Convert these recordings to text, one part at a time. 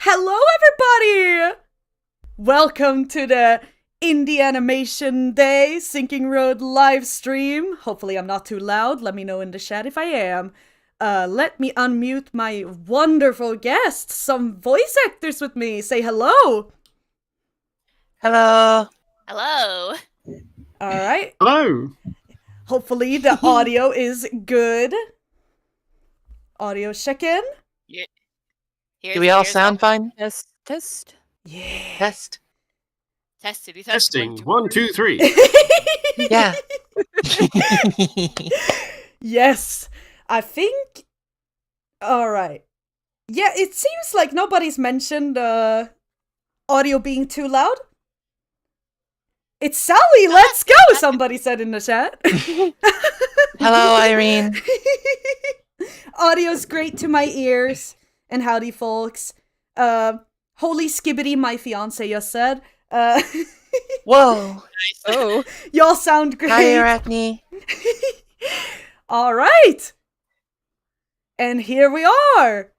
Hello, everybody! Welcome to the INDIEANIMATIONDAY Sinking Road live stream. Hopefully I'm not too loud. Let me know in the chat if I am. Let me unmute my wonderful guests, some voice actors with me. Say hello! Hello! Hello! Alright. Hello! Hopefully the audio is good. Audio check-in. Do we all sound fine? Test. Yeah. Test. Testing. 1, 2, 3. Yeah. Yes. I think... Alright. Yeah, it seems like nobody's mentioned audio being too loud. It's Sally, let's go! Somebody said in the chat. Hello, Irene. Audio's great to my ears. And howdy, folks. Holy skibbity, my fiance just said. Whoa. Oh. Y'all sound great. Hi, Arachne. Alright. And here we are.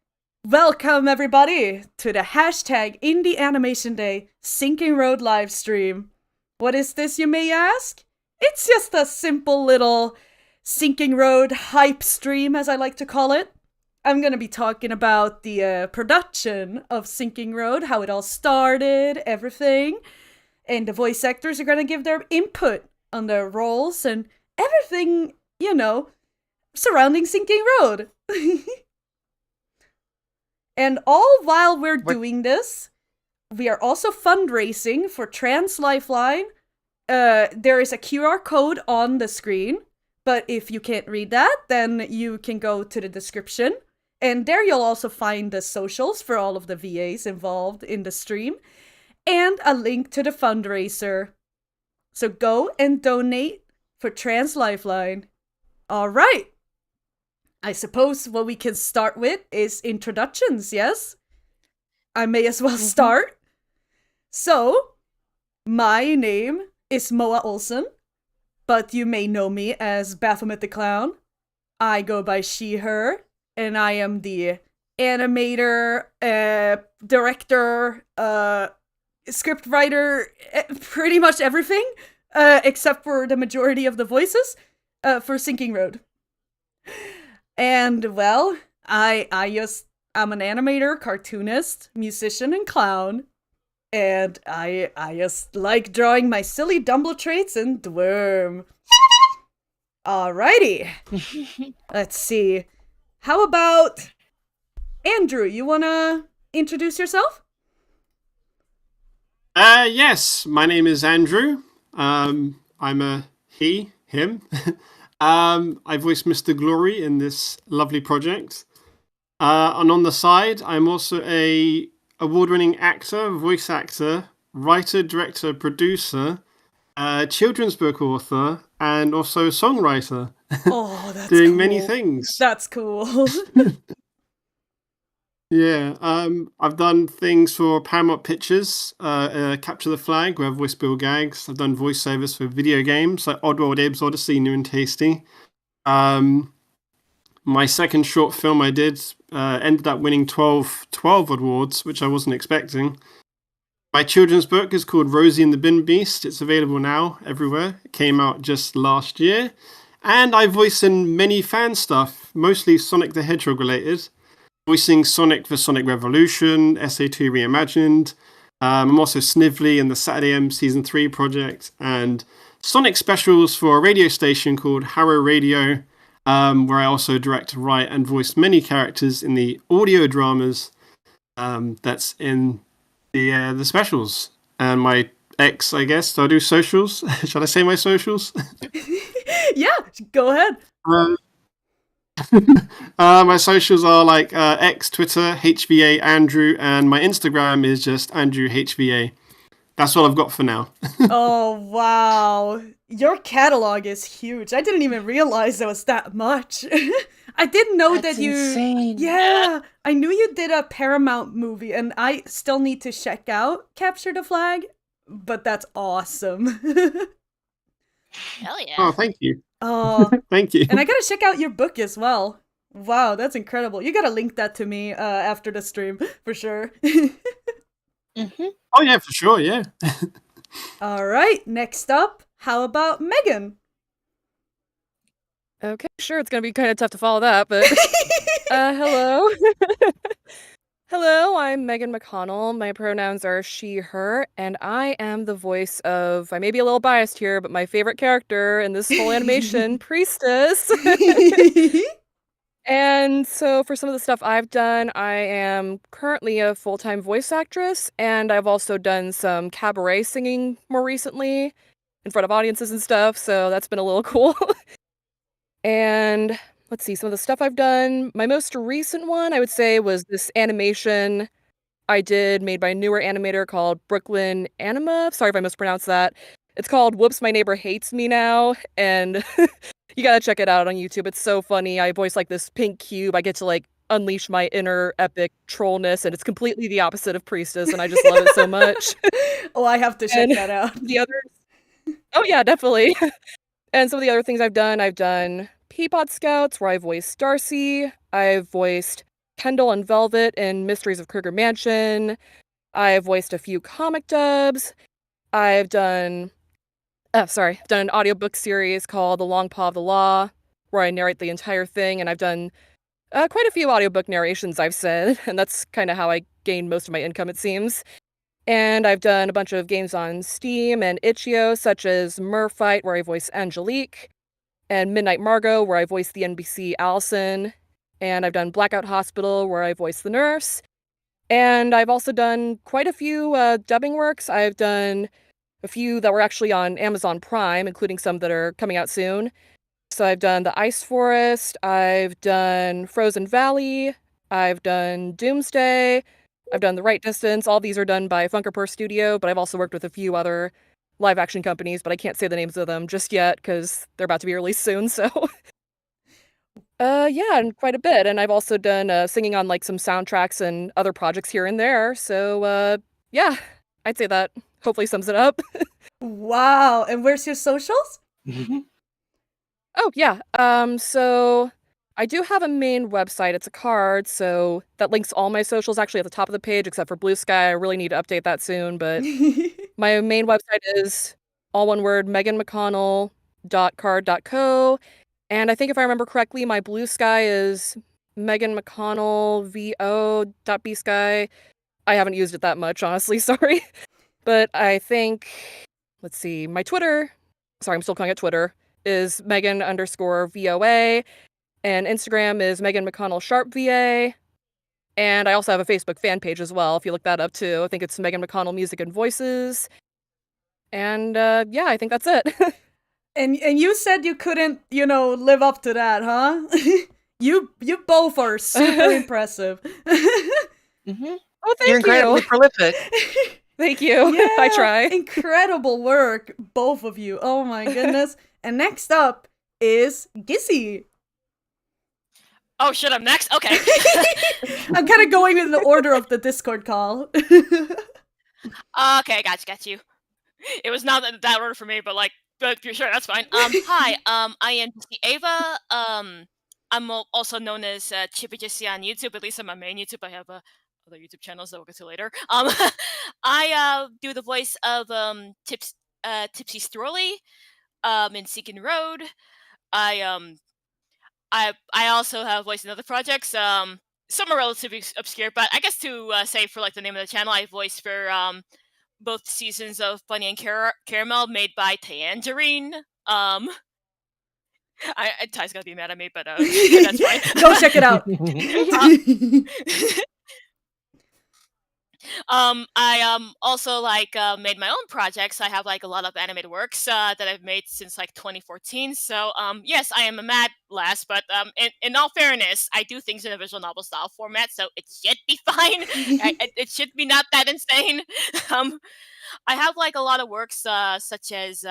Welcome, everybody, to the hashtag #IndieAnimationDay Sinking Road livestream. What is this, you may ask? It's just a simple little Sinking Road hype stream, as I like to call it. I'm gonna be talking about the production of Sinking Road, how it all started, everything. And the voice actors are gonna give their input on their roles and everything, you know, surrounding Sinking Road. And all while we're doing this, we are also fundraising for Translifeline. There is a QR code on the screen, but if you can't read that, then you can go to the description. And there you'll also find the socials for all of the VAs involved in the stream, and a link to the fundraiser. So go and donate for Translifeline. Alright. I suppose what we can start with is introductions, yes? I may as well start. So, my name is Moa Olsen, but you may know me as Baphomet the Clown. I go by she, her, and I am the animator, director, script writer, pretty much everything, except for the majority of the voices, for Sinking Road. And, well, I'm an animator, cartoonist, musician, and clown. And I just like drawing my silly Dumbledore traits and Dworm. Alrighty. Let's see. How about Andrew? You wanna introduce yourself? Yes, my name is Andrew. I'm a he, him. I voice Mr. Glory in this lovely project. And on the side, I'm also a award-winning actor, voice actor, writer, director, producer, children's book author, and also songwriter. Oh, that's doing cool. many things. That's cool. Yeah, I've done things for Paramount Pictures, Capture the Flag, where I've voiced Bill Gags. I've done voiceovers for video games like Oddworld Abe's Odyssey, New and Tasty. My second short film I did ended up winning 12 awards, which I wasn't expecting. My children's book is called Rosie and the Bin Beast. It's available now everywhere. It came out just last year. And I voice in many fan stuff, mostly Sonic the Hedgehog related. Voicing Sonic for Sonic Revolution, SA2 Reimagined. I'm also Snively in the Saturday M Season 3 project, and Sonic specials for a radio station called Harrow Radio, where I also direct, write, and voice many characters in the audio dramas that's in the specials. And my ex, I guess, do I do socials? Shall I say my socials? Yeah, go ahead. My socials are like X, Twitter, HVA Andrew, and my Instagram is just Andrew HVA. That's all I've got for now. Oh, wow. Your catalog is huge. I didn't even realize there was that much. I didn't know That's that you... insane. Yeah, I knew you did a Paramount movie, and I still need to check out Capture the Flag, but that's awesome. Hell yeah. Oh, thank you. Oh, Thank you. and I gotta check out your book as well. Wow, that's incredible. You gotta link that to me after the stream, for sure. Oh yeah, for sure, yeah. Alright, next up, how about Megan? Okay, sure, it's gonna be kind of tough to follow that, but hello. Hello, I'm Megan McConnell. My pronouns are she, her, and I am the voice of, I may be a little biased here, but my favorite character in this whole animation, Priestess. And so for some of the stuff I've done, I am currently a full-time voice actress, and I've also done some cabaret singing more recently in front of audiences and stuff, so that's been a little cool. And let's see, some of the stuff I've done. My most recent one, I would say, was this animation I did made by a newer animator called Brooklyn Anima. Sorry if I mispronounced that. It's called Whoops, My Neighbor Hates Me Now, and you gotta check it out on YouTube. It's so funny. I voice like this pink cube. I get to like unleash my inner epic trollness, and it's completely the opposite of Priestess, and I just love it so much. Oh, I have to check And that out. the others. Oh yeah, definitely. And some of the other things I've done Peapod Scouts, where I voiced Darcy. I've voiced Kendall and Velvet in Mysteries of Kruger Mansion. I've voiced a few comic dubs. I've done an audiobook series called The Long Paw of the Law, where I narrate the entire thing, and I've done quite a few audiobook narrations, I've said, and that's kind of how I gain most of my income, it seems. And I've done a bunch of games on Steam and itch.io, such as Merfight, where I voice Angelique, and Midnight Margot, where I voice the NPC Allison, and I've done Blackout Hospital, where I voice the nurse, and I've also done quite a few dubbing works. I've done a few that were actually on Amazon Prime, including some that are coming out soon. So I've done The Ice Forest, I've done Frozen Valley, I've done Doomsday, I've done The Right Distance. All these are done by Funkerper Studio, but I've also worked with a few other live action companies, but I can't say the names of them just yet because they're about to be released soon, so. Yeah, and quite a bit. And I've also done singing on like some soundtracks and other projects here and there. So, yeah, I'd say that hopefully sums it up. Wow, and where's your socials? Oh, yeah. So I do have a main website. It's a card, so that links all my socials actually at the top of the page, except for Blue Sky. I really need to update that soon, but my main website is all one word, meganmcconnell.card.co. And I think if I remember correctly, my Blue Sky is meganmcconnellvo.bsky. I haven't used it that much, honestly, sorry. But I think, let's see, my Twitter, sorry, I'm still calling it Twitter, is Megan_VOA, and Instagram is Megan McConnell Sharp VA, and I also have a Facebook fan page as well, if you look that up too. I think it's Megan McConnell Music and Voices, and yeah, I think that's it. And you said you couldn't, live up to that, huh? You both are super impressive. Oh, thank You're incredibly you. prolific. Thank you. Yeah, I try. Incredible work, both of you. Oh my goodness. And next up is Gizzy. Oh shit, I'm next? Okay. I'm kind of going in the order of the Discord call. Okay, got you. It was not that order for me, but sure, that's fine. Hi, I am Jesse Ava. I'm also known as Chippy Jesse on YouTube. At least on my main YouTube, I have other YouTube channels that we'll get to later. I do the voice of Tipsy Strolly in Seeking Road. I also have voiced in other projects. Some are relatively obscure, but I guess to say for the name of the channel, I voiced for both seasons of Bunny and Caramel made by Tangerine. Ty's gonna be mad at me, but that's fine. Go check it out. I also made my own projects. I have a lot of animated works that I've made since 2014. So yes, I am a mad lass, but in all fairness, I do things in a visual novel style format, so it should be fine. It should be not that insane. I have a lot of works such as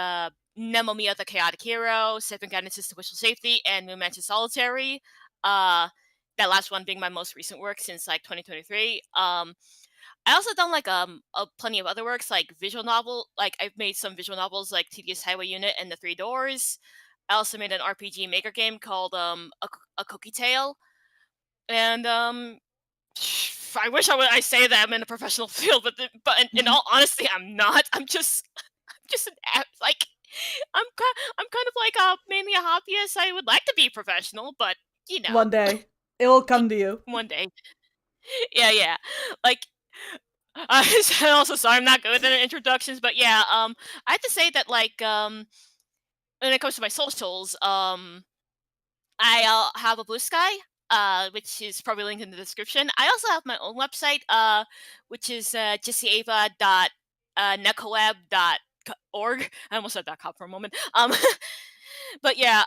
Nemomiya the Chaotic Hero, Seven Guidances to Wishful Safety, and Moon Mansion Solitary. That last one being my most recent work since 2023. I also done plenty of other works like visual novel. I've made some visual novels like Tedious Highway Unit and The Three Doors. I also made an RPG maker game called a Cookie Tale. And I wish I say that I'm in a professional field, but in all honesty, I'm not. I'm just like I'm kind of like mainly a hobbyist. I would like to be professional, but One day. It will come to you. one day. Yeah. Like I'm also sorry I'm not good at introductions, but yeah, I have to say that like when it comes to my socials, I have a Blue Sky, which is probably linked in the description. I also have my own website, which is jessieva.necoweb.org. I almost said .com for a moment. But yeah,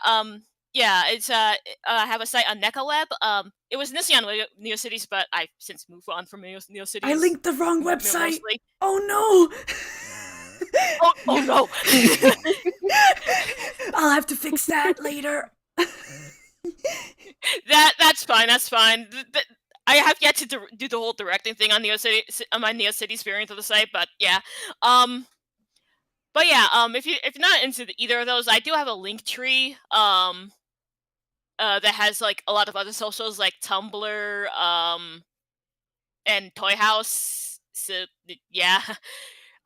it's I have a site on NecoWeb. It was initially on NeoCities, but I've since moved on from NeoCities. I linked the wrong website. Mostly. Oh no! Oh no! I'll have to fix that later. That's fine. That's fine. I have yet to do the whole directing thing on my NeoCity experience of the site, but yeah. But yeah. If you're not into either of those, I do have a link tree. That has like a lot of other socials like Tumblr, and Toy House. So yeah.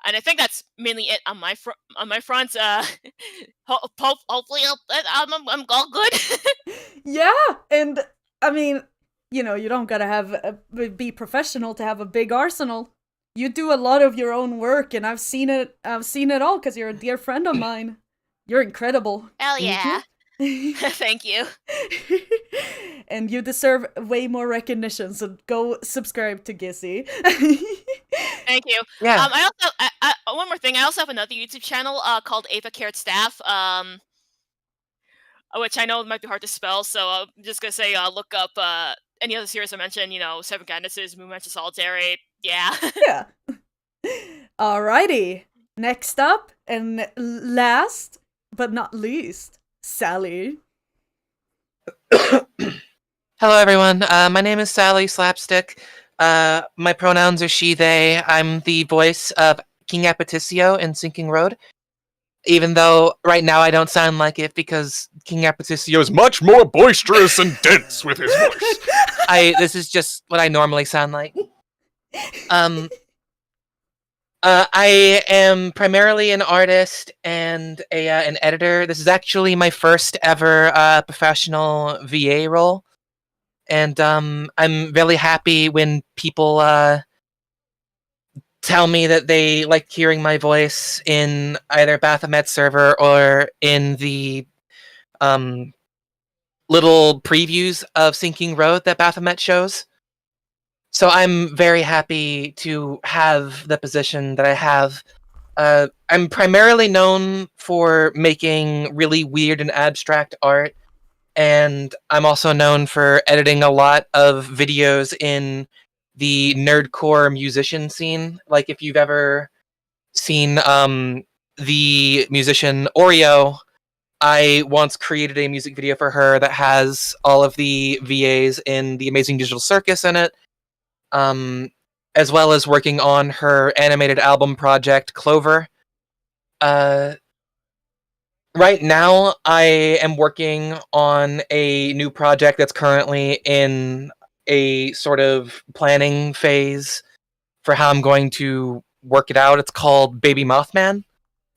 And I think that's mainly it on my front. Hopefully, I'm all good. Yeah, and I mean, you don't gotta be professional to have a big arsenal. You do a lot of your own work, and I've seen it all because you're a dear friend of mine. You're incredible. Hell yeah! Thank you. And you deserve way more recognition. So go subscribe to Gissy. Thank you. Yeah. I also one more thing. I also have another YouTube channel called Ava Carrot Staff. Which I know might be hard to spell, so I'm just gonna say look up any other series I mentioned. Seven Kindnesses, Moon Mansion Solitary. Yeah. Yeah. Alrighty. Next up and last but not least, Sally. Hello, everyone. My name is Sally Slapstick. My pronouns are she, they. I'm the voice of King Apeticio in Sinking Road. Even though right now I don't sound like it because King Apeticio is much more boisterous and dense with his voice. This is just what I normally sound like. I am primarily an artist and an editor. This is actually my first ever professional VA role. And I'm really happy when people tell me that they like hearing my voice in either Baphomet server or in the little previews of Sinking Road that Baphomet shows. So I'm very happy to have the position that I have. I'm primarily known for making really weird and abstract art, and I'm also known for editing a lot of videos in the nerdcore musician scene. Like if you've ever seen the musician Oreo, I once created a music video for her that has all of the VAs in the Amazing Digital Circus in it, as well as working on her animated album project, Clover. Right now, I am working on a new project that's currently in a sort of planning phase for how I'm going to work it out. It's called Baby Mothman.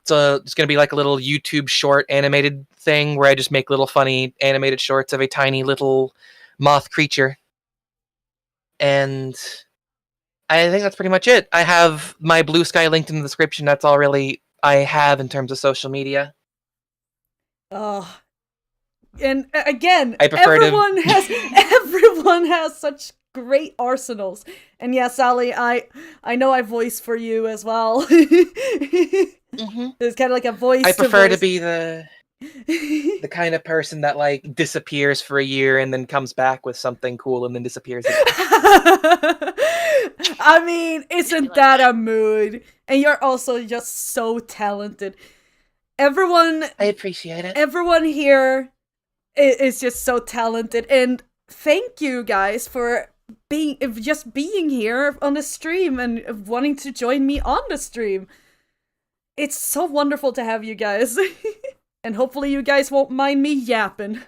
It's going to be like a little YouTube short animated thing where I just make little funny animated shorts of a tiny little moth creature. And I think that's pretty much it. I have my Blue Sky linked in the description. That's all really I have in terms of social media. Oh, and again, I prefer everyone has such great arsenals. And yeah, Sally, I know I voice for you as well. Mm-hmm. There's kind of like a voice. I prefer to be the kind of person that like disappears for a year and then comes back with something cool and then disappears again. I mean, isn't that a mood? And you're also just so talented. Everyone, I appreciate it. Everyone here is just so talented, and thank you guys for being here on the stream and wanting to join me on the stream. It's so wonderful to have you guys. And hopefully you guys won't mind me yapping.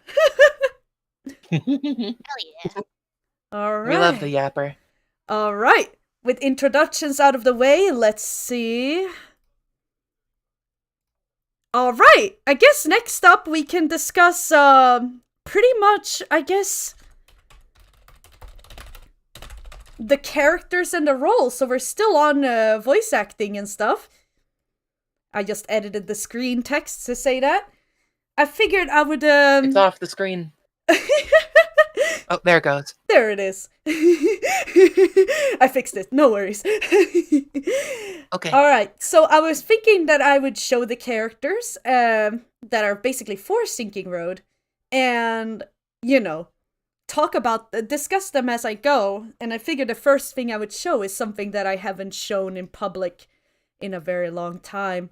Hell yeah. All right. We love the yapper. All right. With introductions out of the way, let's see. All right. I guess next up we can discuss pretty much, I guess, the characters and the roles. So we're still on voice acting and stuff. I just edited the screen text to say that. I figured I would It's off the screen. Oh, there it goes. There it is. I fixed it. No worries. Okay. Alright, so I was thinking that I would show the characters that are basically for Sinking Road and, you know, discuss them as I go. And I figured the first thing I would show is something that I haven't shown in public in a very long time.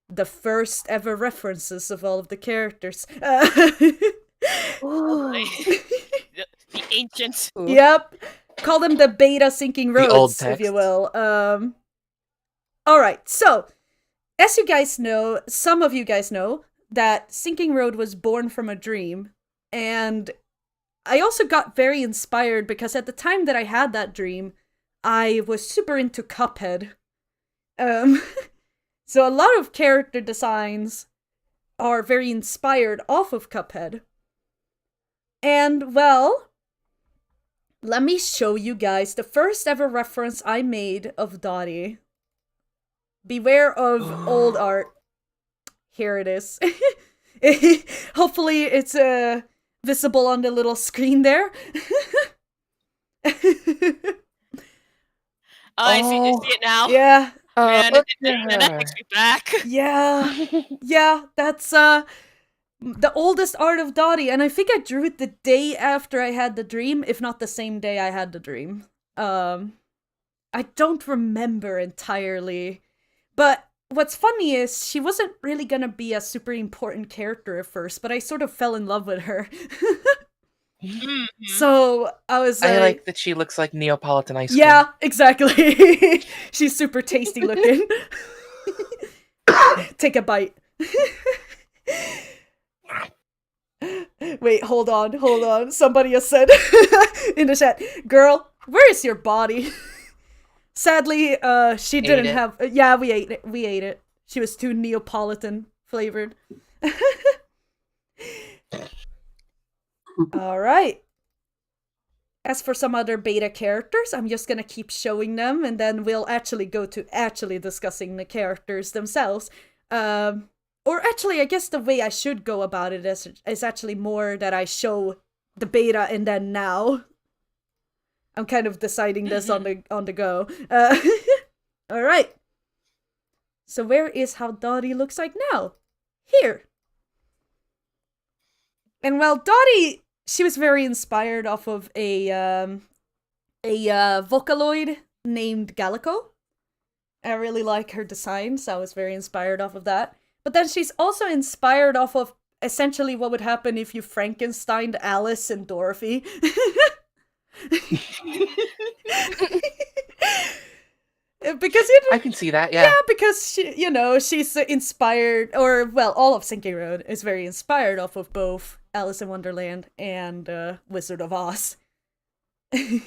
The first ever references of all of the characters. The ancient. Yep. Call them the beta Sinking The old Roads, if you will. Alright, so, as you guys know, some of you guys know, that Sinking Road was born from a dream, and I also got very inspired because at the time that I had that dream, I was super into Cuphead. So a lot of character designs are very inspired off of Cuphead. And, well, let me show you guys the first ever reference I made of Dottie. Beware of old art. Here it is. Hopefully it's visible on the little screen there. I see it now. Yeah. Man, look that at her. takes me back. Yeah. Yeah, that's the oldest art of Dottie, and I think I drew it the day after I had the dream, if not the same day I had the dream. I don't remember entirely, but what's funny is she wasn't really gonna be a super important character at first, but I sort of fell in love with her. Mhm. So I was I like that she looks like Neapolitan ice cream. yeah, exactly. She's super tasty looking. Take a bite. Wait, hold on. Somebody has said in the chat, girl, where is your body? Sadly, she didn't it. have... yeah, we ate it. She was too Neapolitan flavored. Alright. As for some other beta characters, I'm just gonna keep showing them, and then we'll actually go to actually discussing the characters themselves. Or actually, I guess the way I should go about it is actually more that I show the beta and then now. I'm kind of deciding this on the go. Alright. So where is how Dottie looks like now? Here. And well, Dottie, she was very inspired off of a Vocaloid named Gallico. I really like her design, so I was very inspired off of that. But then she's also inspired off of essentially what would happen if you Frankensteined Alice and Dorothy. Because I can see that, yeah. yeah, because she's inspired, or well, all of Sinking Road is very inspired off of both Alice in Wonderland and Wizard of Oz. You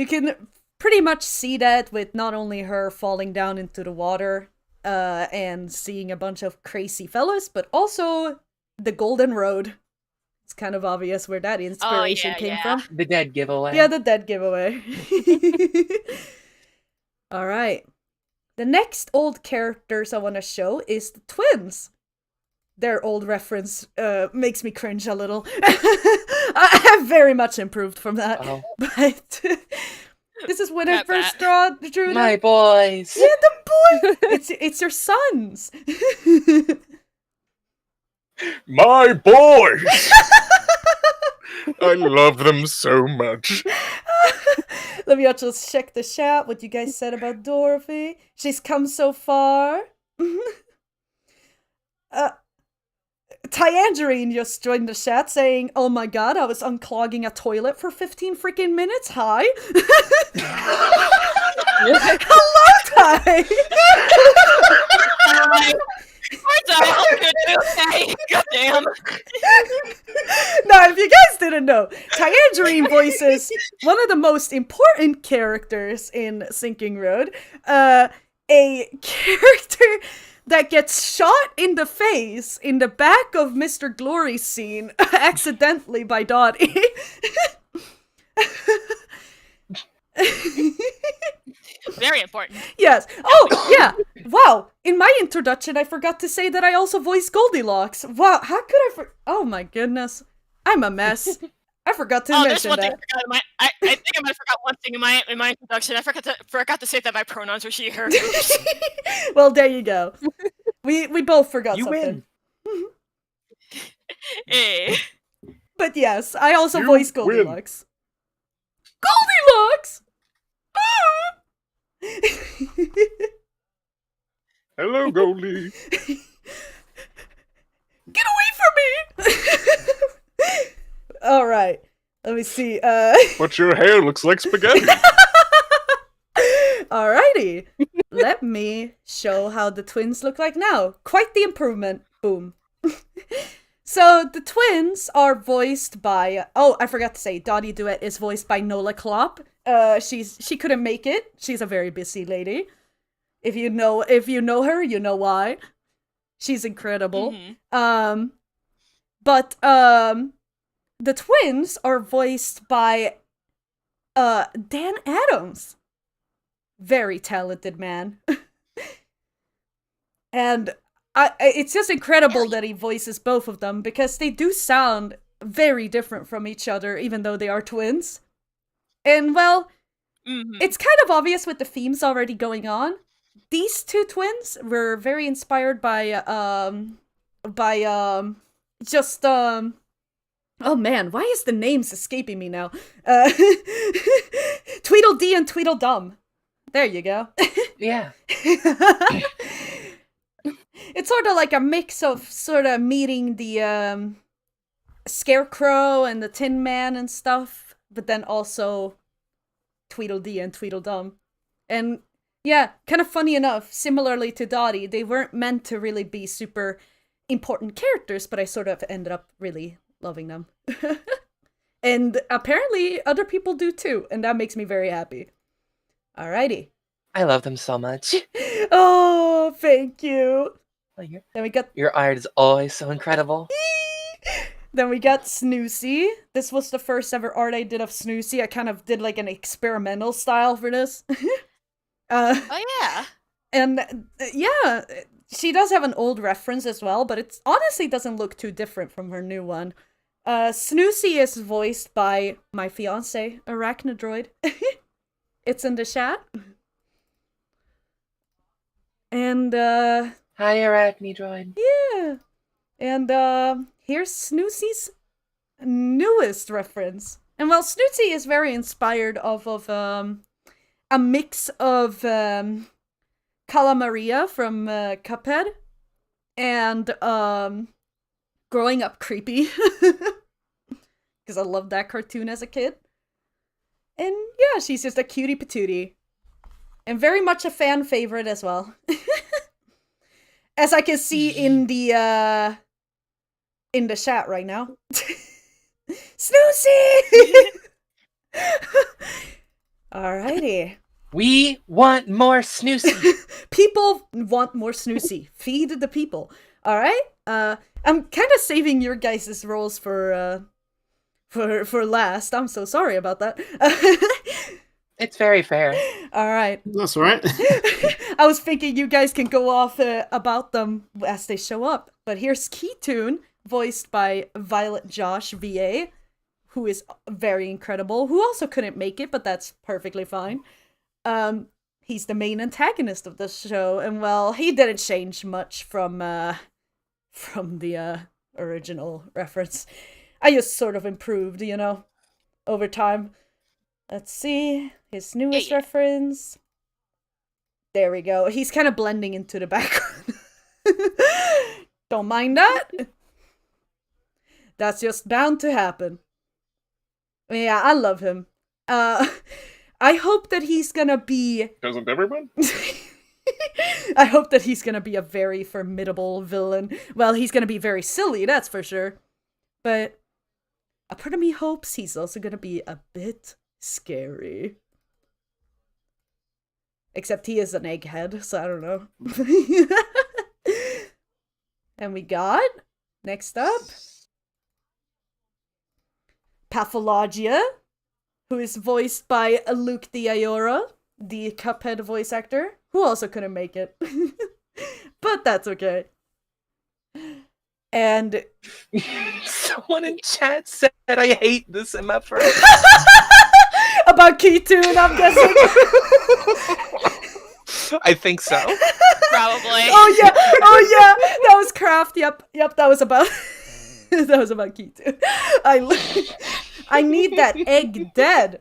can pretty much see that with not only her falling down into the water and seeing a bunch of crazy fellas, but also the Golden Road. It's kind of obvious where that inspiration came from. The dead giveaway. Yeah, the dead giveaway. Alright. The next old characters I want to show is the twins. Their old reference makes me cringe a little. I have very much improved from that. Oh. But this is when I Not first bad. drew them. My boys. Yeah, the boy! It's your sons! My boys! I love them so much. Let me just check the chat, what you guys said about Dorothy. She's come so far. Tyangerine just joined the chat saying, oh my god, I was unclogging a toilet for 15 freaking minutes. Hi. Hello, Ty. I'm good too. Okay. Goddamn. Now, if you guys didn't know, Tangerine voices one of the most important characters in Sinking Road. A character that gets shot in the face in the back of Mr. Glory's scene accidentally by Dottie. Very important. Yes. Oh, yeah. Wow. In my introduction, I forgot to say that I also voiced Goldilocks. Wow. How could I oh my goodness. I'm a mess. I forgot to There's mention one thing that. I forgot I think I might have forgot one thing in my introduction. I forgot to say that my pronouns are she, her. Well, there you go. We both forgot You something. win. Hey. But yes, I also You voiced win. Goldilocks. Goldilocks! Hello, Goldie. Get away from me! Alright. Let me see. But your hair looks like spaghetti. Alrighty. Let me show how the twins look like now. Quite the improvement. Boom. So the twins are voiced by oh, I forgot to say Dottie Duet is voiced by Nola Klopp. She couldn't make it. She's a very busy lady. If you know her, you know why. She's incredible. Mm-hmm. But the twins are voiced by Dan Adams. Very talented man. And it's just incredible that he voices both of them because they do sound very different from each other, even though they are twins. And well, it's kind of obvious with the themes already going on. These two twins were very inspired by oh man, why is the names escaping me now? Tweedledee and Tweedledum. There you go. Yeah. It's sort of like a mix of sort of meeting the Scarecrow and the Tin Man and stuff, but then also Tweedledee and Tweedledum. And yeah, kind of funny enough, similarly to Dottie, they weren't meant to really be super important characters, but I sort of ended up really loving them. And apparently other people do too, and that makes me very happy. Alrighty. I love them so much. Oh, thank you. Oh, Then we got your art is always so incredible. Then we got Snoozy. This was the first ever art I did of Snoozy. I kind of did like an experimental style for this. Oh yeah. And yeah, she does have an old reference as well, but it honestly doesn't look too different from her new one. Snoozy is voiced by my fiance, Arachnodroid. It's in the chat. And Hi, Arachnodroid. yeah. And here's Snoozy's newest reference. And well, Snoozy is very inspired off of a mix of Calamaria from Cuphead and Growing Up Creepy. Because I loved that cartoon as a kid. And yeah, she's just a cutie patootie. And very much a fan favorite as well. As I can see in the chat right now. Snoozy! Alrighty. We want more Snoozy. People want more Snoozy. Feed the people. Alright? I'm kind of saving your guys' roles for last. I'm so sorry about that. It's very fair. Alright. That's all right. I was thinking you guys can go off about them as they show up. But here's Keytoon, voiced by Violet Josh VA, who is very incredible, who also couldn't make it, but that's perfectly fine. He's the main antagonist of this show, and well, he didn't change much from the original reference. I just sort of improved, you know, over time. Let's see, his newest reference. There we go. He's kind of blending into the background. Don't mind that. That's just bound to happen. Yeah, I love him. I hope that he's gonna be... Doesn't everyone? I hope that he's gonna be a very formidable villain. Well, he's gonna be very silly, that's for sure. But a part of me hopes he's also gonna be a bit scary. Except he is an egghead, so I don't know. And we got, next up, Pathologia, who is voiced by Luke the Iora, the Cuphead voice actor, who also couldn't make it. But that's okay. And Someone in chat said I hate this in my first. about Keytoon, I'm guessing. I think so. Probably. Oh yeah, that was Craft. Yep, that was about that was about Keytoon. I need that egg dead.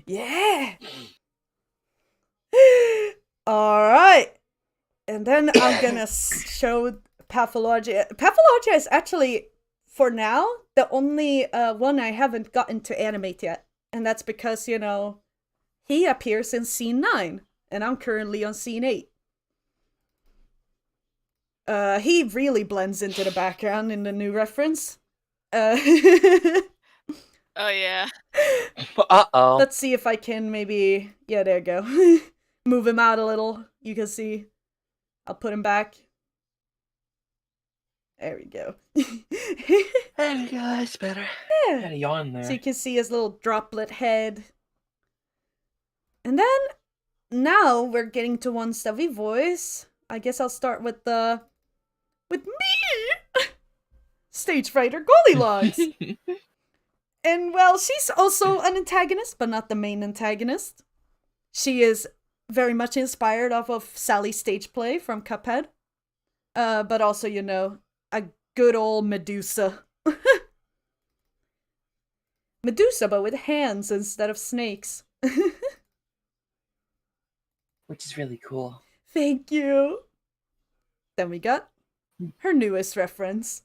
Yeah. All right. And then I'm gonna show Pathologia. Pathologia is actually, for now, the only one I haven't gotten to animate yet. And that's because, you know, he appears in scene 9. And I'm currently on scene 8. He really blends into the background in the new reference. Oh yeah. Uh-oh. Let's see if I can maybe... Yeah, there you go. Move him out a little. You can see. I'll put him back. There we go. There we go, that's better. Yeah. Had a yawn there. So you can see his little droplet head. And then, now we're getting to one stuffy voice. I guess I'll start with with me! Stage Frighter Goldilocks! And well, she's also an antagonist, but not the main antagonist. She is very much inspired off of Sally's stage play from Cuphead. But also, you know, a good old Medusa. Medusa, but with hands instead of snakes. Which is really cool. Thank you. Then we got her newest reference.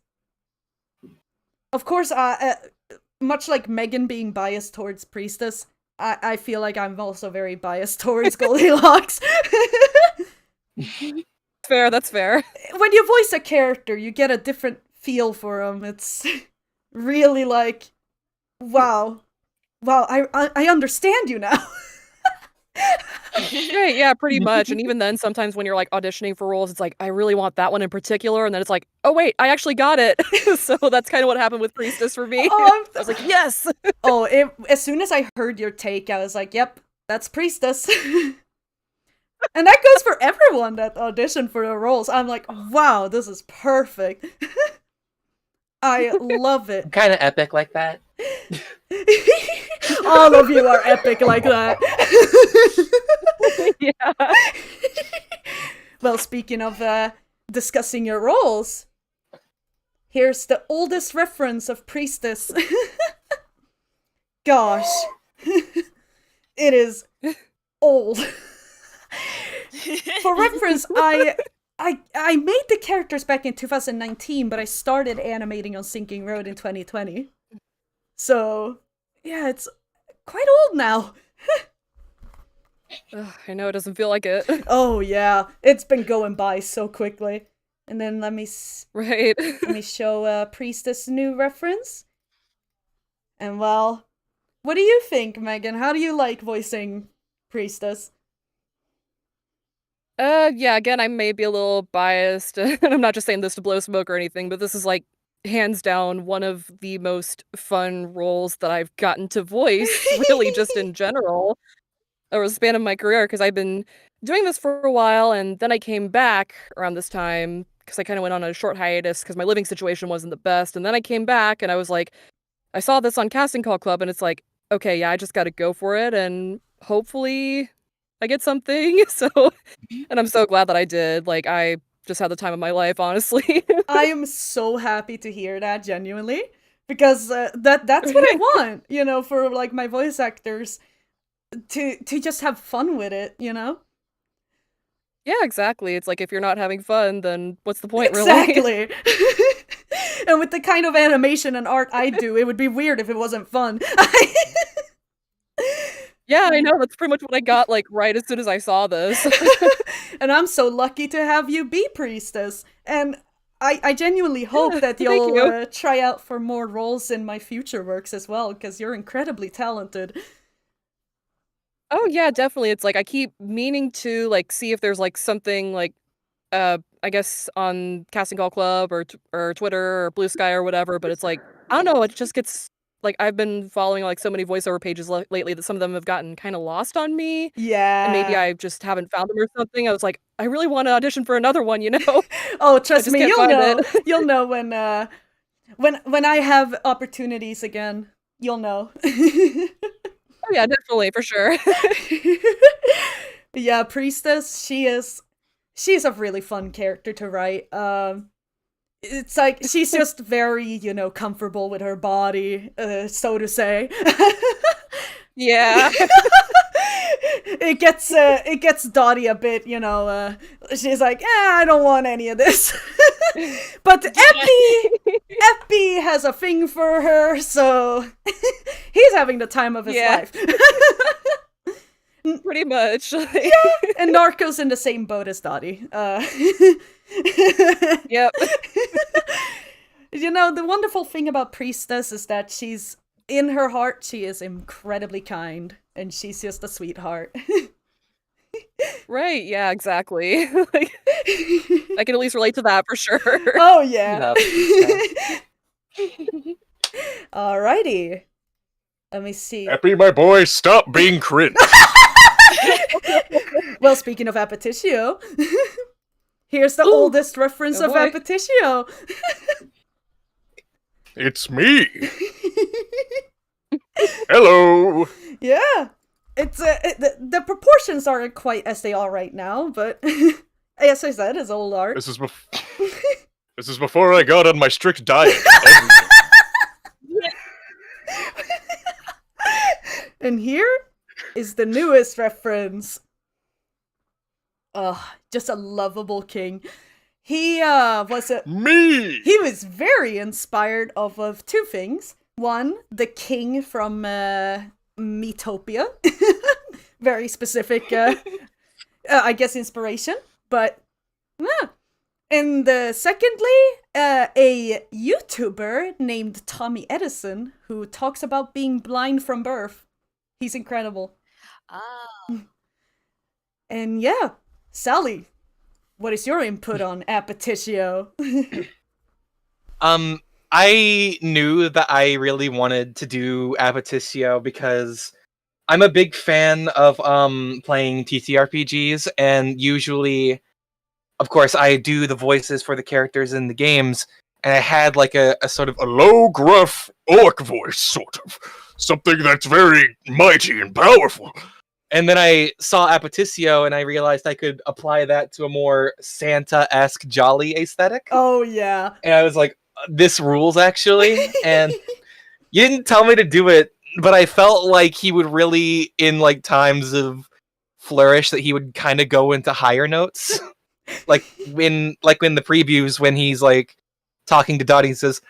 Of course, much like Megan being biased towards Priestess, I feel like I'm also very biased towards Goldilocks. Fair, that's fair. When you voice a character, you get a different feel for them. It's really like, wow, I understand you now. Right, yeah, pretty much. And even then, sometimes when you're like auditioning for roles, it's like, I really want that one in particular. And then it's like, oh wait, I actually got it. So that's kind of what happened with Priestess for me. Oh, I was like, yes. As soon as I heard your take, I was like, yep, that's Priestess. And that goes for everyone that auditioned for the roles. I'm like, wow, this is perfect. I love it. Kind of epic like that. All of you are epic like that. Yeah. Well, speaking of discussing your roles, here's the oldest reference of Priestess. Gosh. It is old. For reference, I made the characters back in 2019, but I started animating on Sinking Road in 2020. So, yeah, it's quite old now. Ugh, I know, it doesn't feel like it. Oh yeah, it's been going by so quickly. And then let me Right. show Priestess new reference. And well, what do you think, Megan? How do you like voicing Priestess? Yeah, again, I may be a little biased, and I'm not just saying this to blow smoke or anything, but this is like hands down one of the most fun roles that I've gotten to voice, really just in general, over the span of my career, because I've been doing this for a while, and then I came back around this time, because I kind of went on a short hiatus, because my living situation wasn't the best, and then I came back, and I was like, I saw this on Casting Call Club, and it's like, okay, yeah, I just gotta go for it, and hopefully I get something, so, and I'm so glad that I did, like, I just had the time of my life, honestly. I am so happy to hear that, genuinely, because that's what I want, you know, for like my voice actors to just have fun with it, you know? Yeah, exactly. It's like, if you're not having fun, then what's the point, really? Exactly. And with the kind of animation and art I do, it would be weird if it wasn't fun. Yeah, I know. That's pretty much what I got, like, right as soon as I saw this. And I'm so lucky to have you be priestess. And I genuinely hope that thank you. you'll try out for more roles in my future works as well, because you're incredibly talented. Oh, yeah, definitely. It's like I keep meaning to, like, see if there's, like, something, like, I guess on Casting Call Club or Twitter or Blue Sky or whatever, but it's like, I don't know, it just gets like, I've been following, like, so many voiceover pages lately that some of them have gotten kinda lost on me, and maybe Yeah. I just haven't found them or something. I was like, "I really wanna audition for another one," you know? Oh, I trust just me, can't you'll find know. it. You'll know when I have opportunities again. You'll know. Oh, yeah, definitely, for sure. Yeah, priestess. She's a really fun character to write. It's like she's just very, comfortable with her body, so to say. Yeah. It gets Dottie a bit, she's like, I don't want any of this. But Epi has a thing for her, so he's having the time of his Yeah. life. Pretty much. And Narco's in the same boat as Dottie. Yep. The wonderful thing about Priestess is that in her heart, she is incredibly kind, and she's just a sweetheart. Right, yeah, exactly. Like, I can at least relate to that for sure. Oh, yeah. Love Alrighty. Let me see. Happy, my boy, stop being cringe. Well, speaking of Apetitio, here's the oldest reference Oh of boy. Apetitio. It's me. Hello. Yeah. It's the proportions aren't quite as they are right now, but as I said, it's old art. This is before I got on my strict diet. And here is the newest reference. Just a lovable king. He Me. He was very inspired of two things. One, the king from Metopia. Very specific, I guess, inspiration. But, yeah. And secondly, a YouTuber named Tommy Edison, who talks about being blind from birth. He's incredible. Oh. And yeah, Sally, what is your input on Apetitio? I knew that I really wanted to do Apetitio because I'm a big fan of playing TTRPGs, and usually, of course, I do the voices for the characters in the games, and I had like a sort of A low, gruff orc voice, sort of. Something that's very mighty and powerful. and then I saw Apetitio, and I realized I could apply that to a more Santa-esque jolly aesthetic. Oh, yeah. And I was like, this rules, actually. And you didn't tell me to do it, but I felt like he would really, in like times of flourish, that he would kind of go into higher notes. like in the previews when he's like talking to Dottie and says,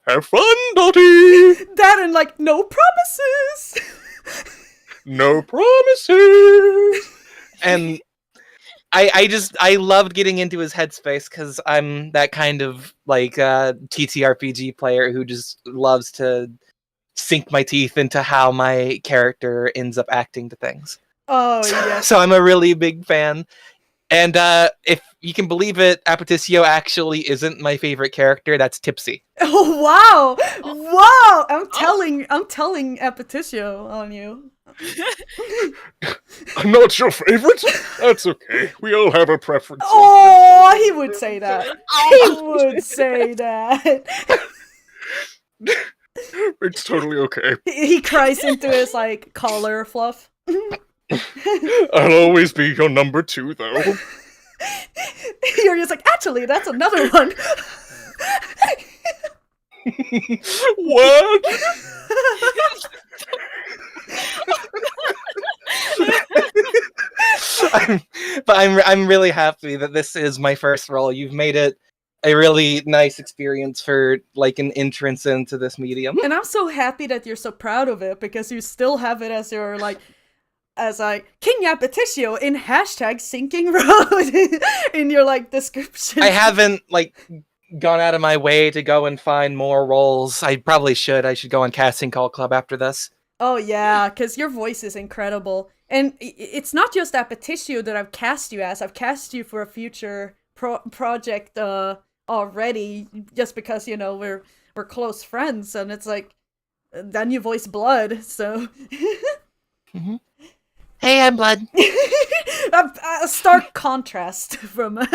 Have fun, Dottie! That and like, no promises! No promises! and I loved getting into his headspace because I'm that kind of like TTRPG player who just loves to sink my teeth into how my character ends up acting to things. Oh, yes. So I'm a really big fan. And if you can believe it, Apetitio actually isn't my favorite character. That's Tipsy. Oh, wow! Wow! I'm telling Apetitio on you. I'm not your favorite? That's okay. We all have our preferences. Oh, he would say that. He would say that. It's totally okay. He cries into his, like, collar fluff. I'll always be your number 2, though. You're just like, actually, that's another one. What? I'm really happy that this is my first role. You've made it a really nice experience for like an entrance into this medium. And I'm so happy that you're so proud of it, because you still have it as your, like, as King Yapeticio in #sinking road in your like description. I haven't like gone out of my way to go and find more roles. I probably should. I should go on Casting Call Club after this. Oh yeah, because your voice is incredible. And it's not just Apeticio that I've cast you as. I've cast you for a future project already, just because, you know, we're close friends, and it's like, then you voice Blood, so... Mm-hmm. Hey, I'm Blood. A stark contrast from in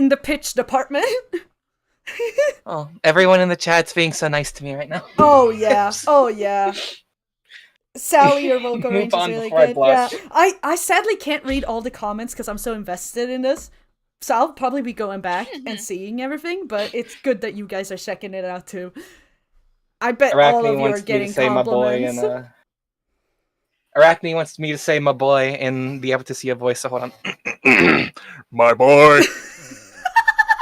the pitch department. Oh, everyone in the chat's being so nice to me right now. Oh yeah, oh yeah. Sally, your vocal range is really good. Yeah, I sadly can't read all the comments because I'm so invested in this. So I'll probably be going back and seeing everything, but it's good that you guys are checking it out too. I bet all of you are getting compliments. Arachne wants me to say my boy in the Apeticio voice, so hold on. My boy.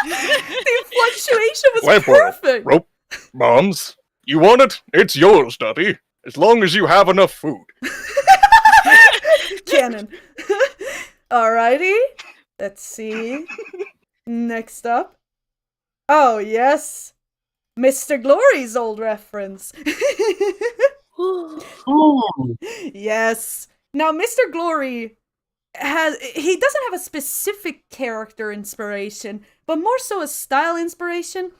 The fluctuation was perfect. Rope. Moms, you want it? It's yours, Duddy. As long as you have enough food. Canon. Alrighty. Let's see. Next up. Oh, yes. Mr. Glory's old reference. Yes. Now, Mr. Glory he doesn't have a specific character inspiration, but more so a style inspiration.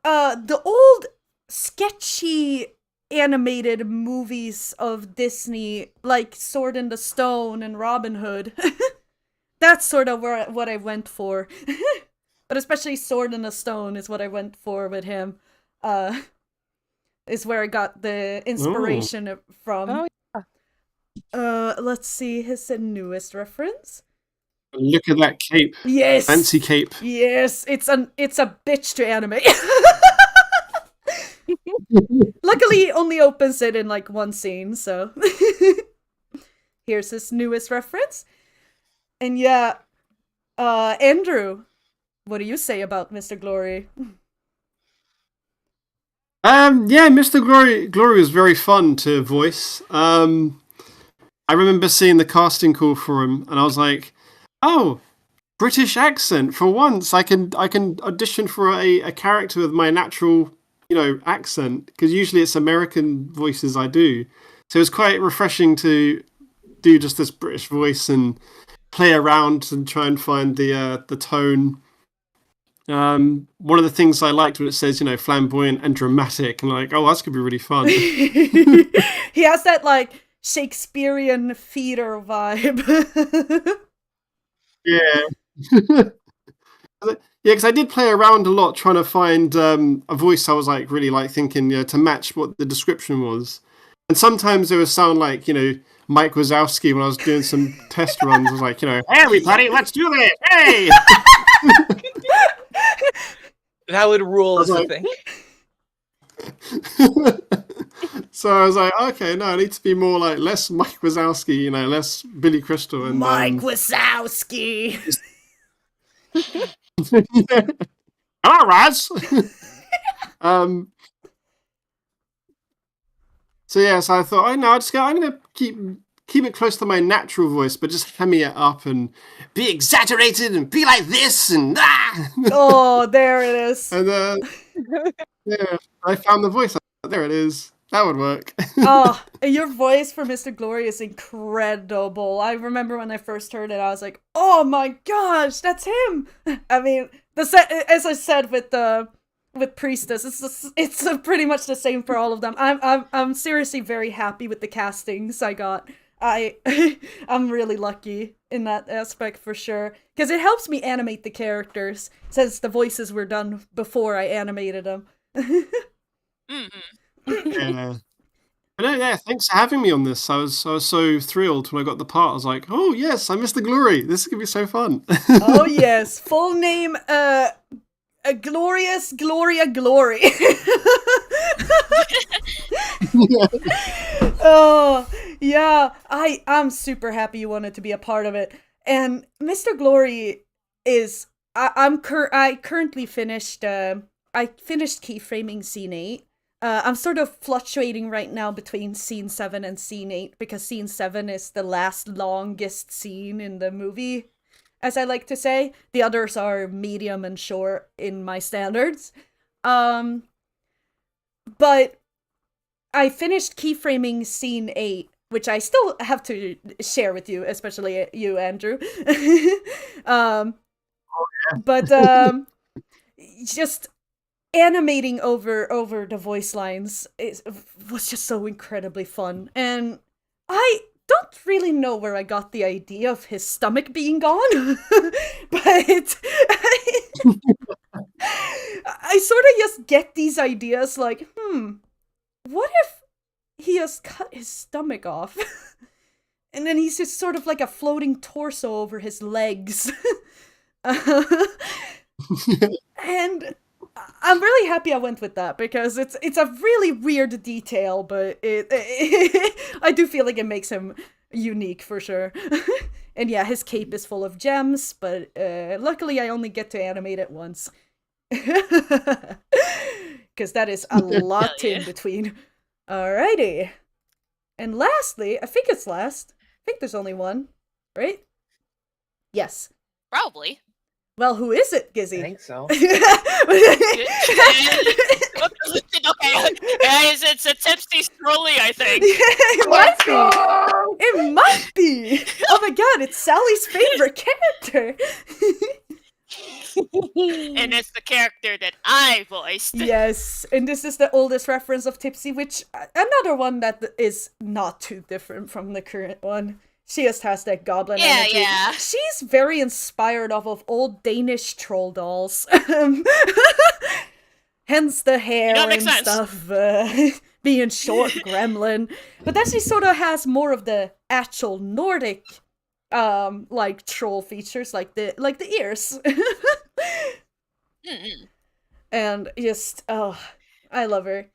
The old sketchy animated movies of Disney, like Sword in the Stone and Robin Hood. That's sort of what I went for. But especially Sword in the Stone is what I went for with him. Is where I got the inspiration from. Oh, let's see his newest reference. Look at that cape. Yes. Fancy cape. Yes, it's a bitch to animate. Luckily, he only opens it in like one scene, so here's his newest reference. And yeah, Andrew, what do you say about Mr. Glory? Yeah, Mr. Glory was very fun to voice. I remember seeing the casting call for him, and I was like, "Oh, British accent for once! I can audition for a character with my natural, accent, because usually it's American voices I do. So it was quite refreshing to do just this British voice and play around and try and find the tone." One of the things I liked when it says, flamboyant and dramatic, and like, oh, that's gonna be really fun. He has that like Shakespearean theater vibe. Yeah. Yeah, because I did play around a lot trying to find a voice I was like really like thinking to match what the description was. And sometimes it would sound like, Mike Wazowski when I was doing some test runs. I was like, hey everybody, let's do this! Hey! That would rule as a thing. So I was like, okay, no, I need to be more like less Mike Wazowski, less Billy Crystal and Mike Wazowski. Hello, Raz. So yeah, so I thought, I'm gonna keep it close to my natural voice, but just hemming it up and be exaggerated and be like this and Oh, there it is. And yeah, I found the voice. There it is. That would work. Oh, your voice for Mr. Glory is incredible. I remember when I first heard it, I was like, "Oh my gosh, that's him!" I mean, as I said with Priestess, it's pretty much the same for all of them. I'm seriously very happy with the castings I got. I'm really lucky in that aspect for sure, because it helps me animate the characters since the voices were done before I animated them. Yeah. Yeah, thanks for having me on this. I was so thrilled when I got the part. I was like, oh yes, I missed the glory. This is gonna be so fun. Oh yes, full name Glorious Gloria Glory. Oh yeah, I'm super happy you wanted to be a part of it. And Mr. Glory is I currently finished I finished keyframing scene 8. I'm sort of fluctuating right now between scene 7 and scene 8 because scene 7 is the last longest scene in the movie, as I like to say. The others are medium and short in my standards. But I finished keyframing scene 8, which I still have to share with you, especially you, Andrew. But just animating over the voice lines was just so incredibly fun. And I don't really know where I got the idea of his stomach being gone, but I sort of just get these ideas like, what if he just cut his stomach off? And then he's just sort of like a floating torso over his legs. And I'm really happy I went with that because it's a really weird detail, but I do feel like it makes him unique for sure. And yeah, his cape is full of gems, but luckily I only get to animate it once. Because that is a lot in between. Alrighty. And lastly, I think it's last. I think there's only one, right? Yes. Probably. Well, who is it, Gizzy? I think so. Okay. It's a tipsy Strolly, I think. It might be. It might be. Oh my god, it's Sally's favorite character. And it's the character that I voiced. Yes, and this is the oldest reference of Tipsy, which another one that is not too different from the current one. She just has that goblin energy. Yeah. She's very inspired off of old Danish troll dolls. Hence the hair and stuff, being short gremlin. But then she sort of has more of the actual Nordic, like troll features, like the ears. And just, oh, I love her.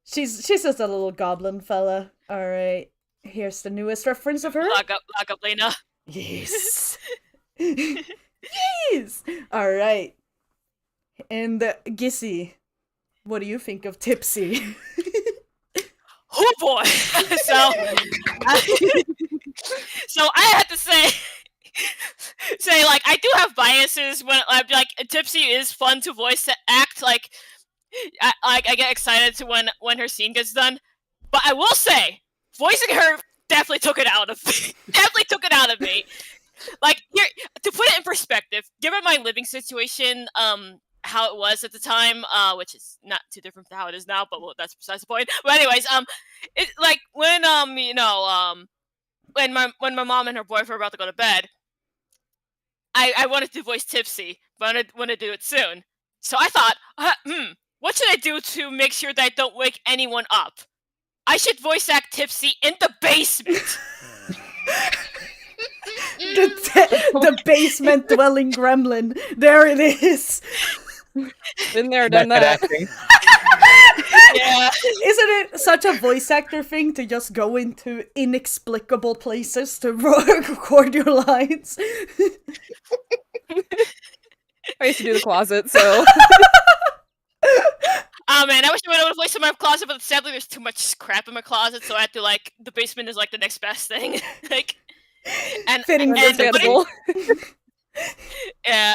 She's just a little goblin fella. All right. Here's the newest reference of her. Lagablina. Yes. Yes. All right. And Gissy, what do you think of Tipsy? Oh boy. So I had to say like I do have biases when I'm like Tipsy is fun to voice to act like I get excited to when her scene gets done, but I will say voicing her definitely took it out of me. Like here, to put it in perspective, given my living situation, how it was at the time, which is not too different from how it is now, but well, that's besides the point. But anyways, it's like when when my mom and her boyfriend were about to go to bed, I wanted to voice Tipsy, but I want to do it soon. So I thought, what should I do to make sure that I don't wake anyone up? I should voice act Tipsy in the basement. The basement dwelling gremlin. There it is. Been there, done that. Yeah. Isn't it such a voice actor thing to just go into inexplicable places to record your lines? I used to do the closet, so. Oh man, I wish I would have voiced in my closet, but sadly there's too much crap in my closet, so I have to like the basement is like the next best thing. Like and understandable. Yeah.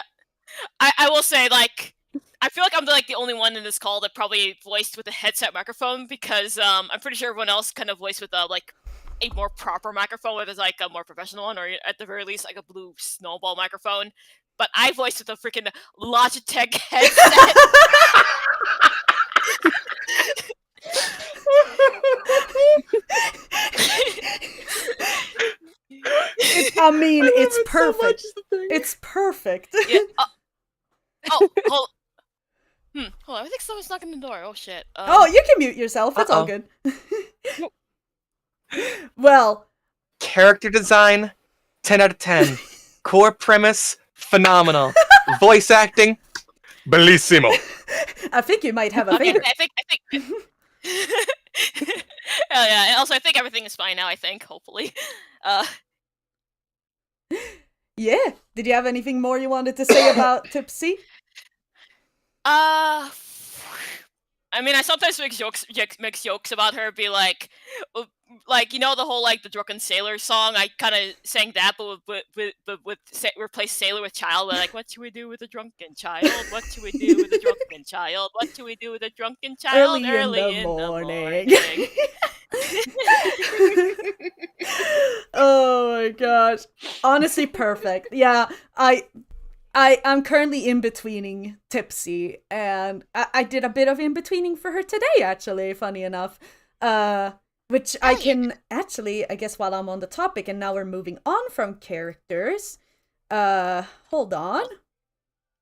I will say like I feel like I'm like the only one in this call that probably voiced with a headset microphone because I'm pretty sure everyone else kind of voiced with like a more proper microphone, whether it's like a more professional one or at the very least like a blue snowball microphone. But I voiced with a freaking Logitech headset. I mean, it's perfect. It's perfect. Yeah. Oh, hold. Hold on. I think someone's knocking the door. Oh shit. Oh, you can mute yourself. It's all good. Well, Character design, 10 out of 10. Core premise, phenomenal. Voice acting, Bellissimo. I think you might have a favorite. I think. Hell yeah. And also, I think everything is fine now. I think, hopefully. Yeah. Did you have anything more you wanted to say about Tipsy? I I mean, I sometimes make jokes about her, be like, you know, the whole like the drunken sailor song. I kind of sang that, but replace sailor with child. Like, what should we do with a drunken child? What should we do with a drunken child? What should we do with a drunken child? Early in the morning. Oh my gosh. Honestly, perfect. Yeah, I'm currently in-betweening Tipsy, and I did a bit of in-betweening for her today, actually, funny enough. Which I can, actually, I guess while I'm on the topic, and now we're moving on from characters. Hold on.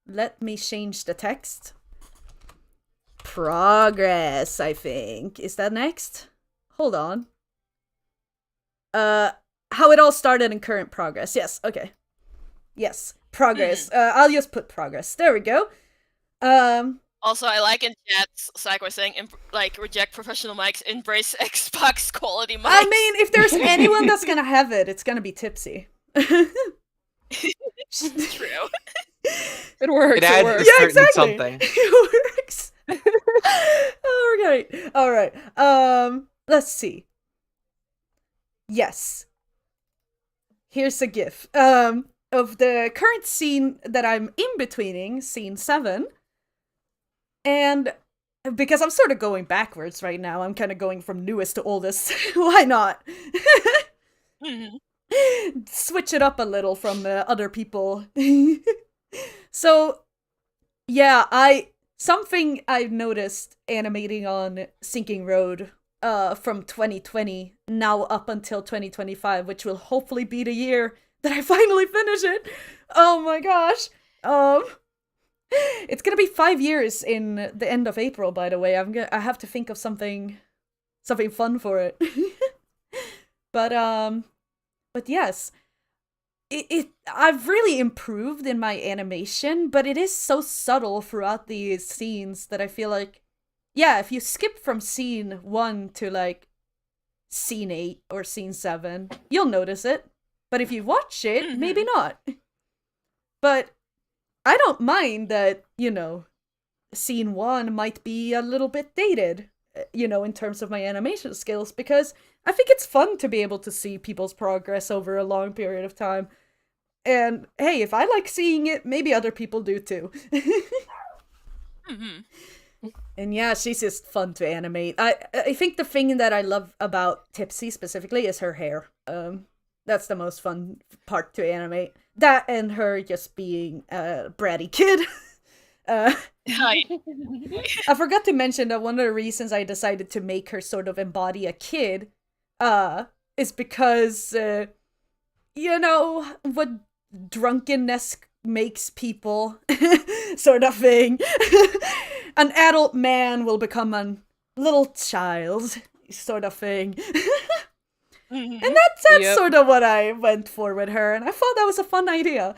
Let me change the text. Progress, I think. Is that next? Hold on. How it all started in current progress. Yes, okay. Yes. Progress. I'll just put progress. There we go. Also, I like in chat, Psych was saying, like, reject professional mics, embrace Xbox quality mics. I mean, if there's anyone that's gonna have it, it's gonna be Tipsy. True. It works. It adds works. a Yeah, certain exactly. something. It works. Okay. All right. Let's see. Yes. Here's a GIF. Of the current scene that I'm in-betweening, scene 7. And because I'm sort of going backwards right now, I'm kind of going from newest to oldest. Why not? Switch it up a little from other people. So, yeah, something I've noticed animating on Sinking Road from 2020 now up until 2025, which will hopefully be the year that I finally finish it. Oh my gosh. It's gonna be 5 years in the end of April, by the way. I have to think of something fun for it. But yes. I've really improved in my animation, but it is so subtle throughout these scenes that I feel like, yeah, if you skip from scene 1 to like scene 8 or scene 7, you'll notice it. But if you watch it, maybe not. But I don't mind that, you know, scene 1 might be a little bit dated, you know, in terms of my animation skills, because I think it's fun to be able to see people's progress over a long period of time. And hey, if I like seeing it, maybe other people do too. And yeah, she's just fun to animate. I think the thing that I love about Tipsy specifically is her hair. That's the most fun part to animate. That and her just being a bratty kid. I forgot to mention that one of the reasons I decided to make her sort of embody a kid is because, you know, what drunkenness makes people sort of thing. An adult man will become a little child sort of thing. And that's sort of what I went for with her, and I thought that was a fun idea.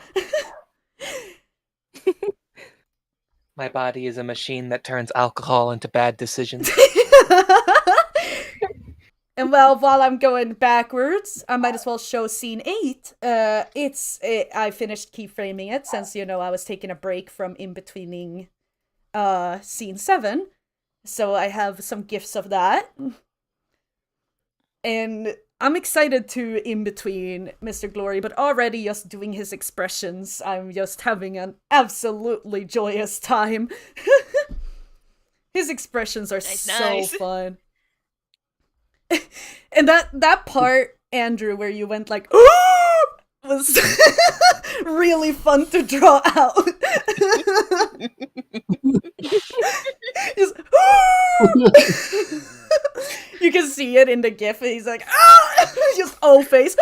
My body is a machine that turns alcohol into bad decisions. And well, while I'm going backwards, I might as well show scene 8. I finished keyframing it since, you know, I was taking a break from in-betweening scene 7. So I have some gifs of that. And I'm excited to in-between Mr. Glory, but already just doing his expressions, I'm just having an absolutely joyous time. His expressions are so fun. And that part, Andrew, where you went like, "Ooh!" was really fun to draw out. Just, you can see it in the GIF, and he's like, "Ah!" Just old face.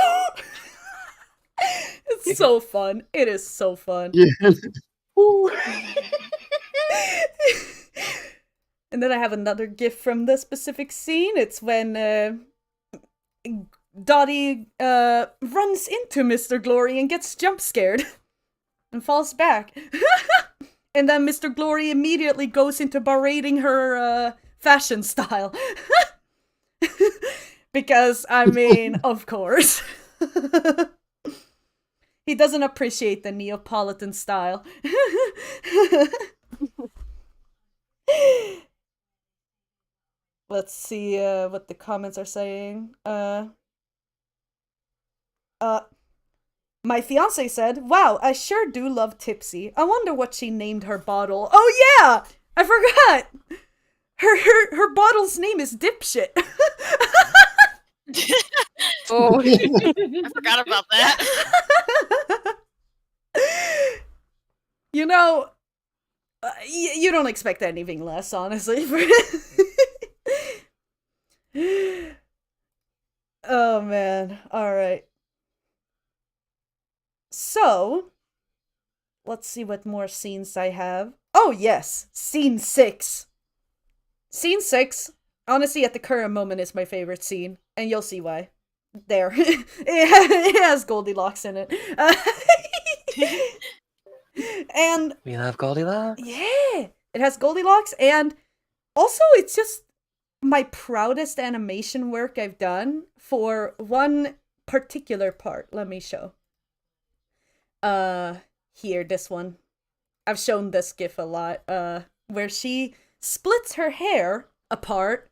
It's so fun. It is so fun. Yeah. And then I have another GIF from the specific scene. It's when Dottie runs into Mr. Glory and gets jump scared and falls back. And then Mr. Glory immediately goes into berating her fashion style. Because, I mean, of course. He doesn't appreciate the Neapolitan style. Let's see what the comments are saying. My fiance said, "Wow, I sure do love Tipsy. I wonder what she named her bottle." Oh yeah! I forgot! Her bottle's name is Dipshit. Oh, I forgot about that. You know, you don't expect anything less, honestly. Oh man, alright. So, let's see what more scenes I have. Oh yes, scene 6. Scene 6, honestly, at the current moment, is my favorite scene, and you'll see why. There. It has Goldilocks in it. And We love Goldilocks. yeah, it has Goldilocks, and also it's just my proudest animation work I've done for one particular part. Let me show. Here, this one. I've shown this gif a lot, where she splits her hair apart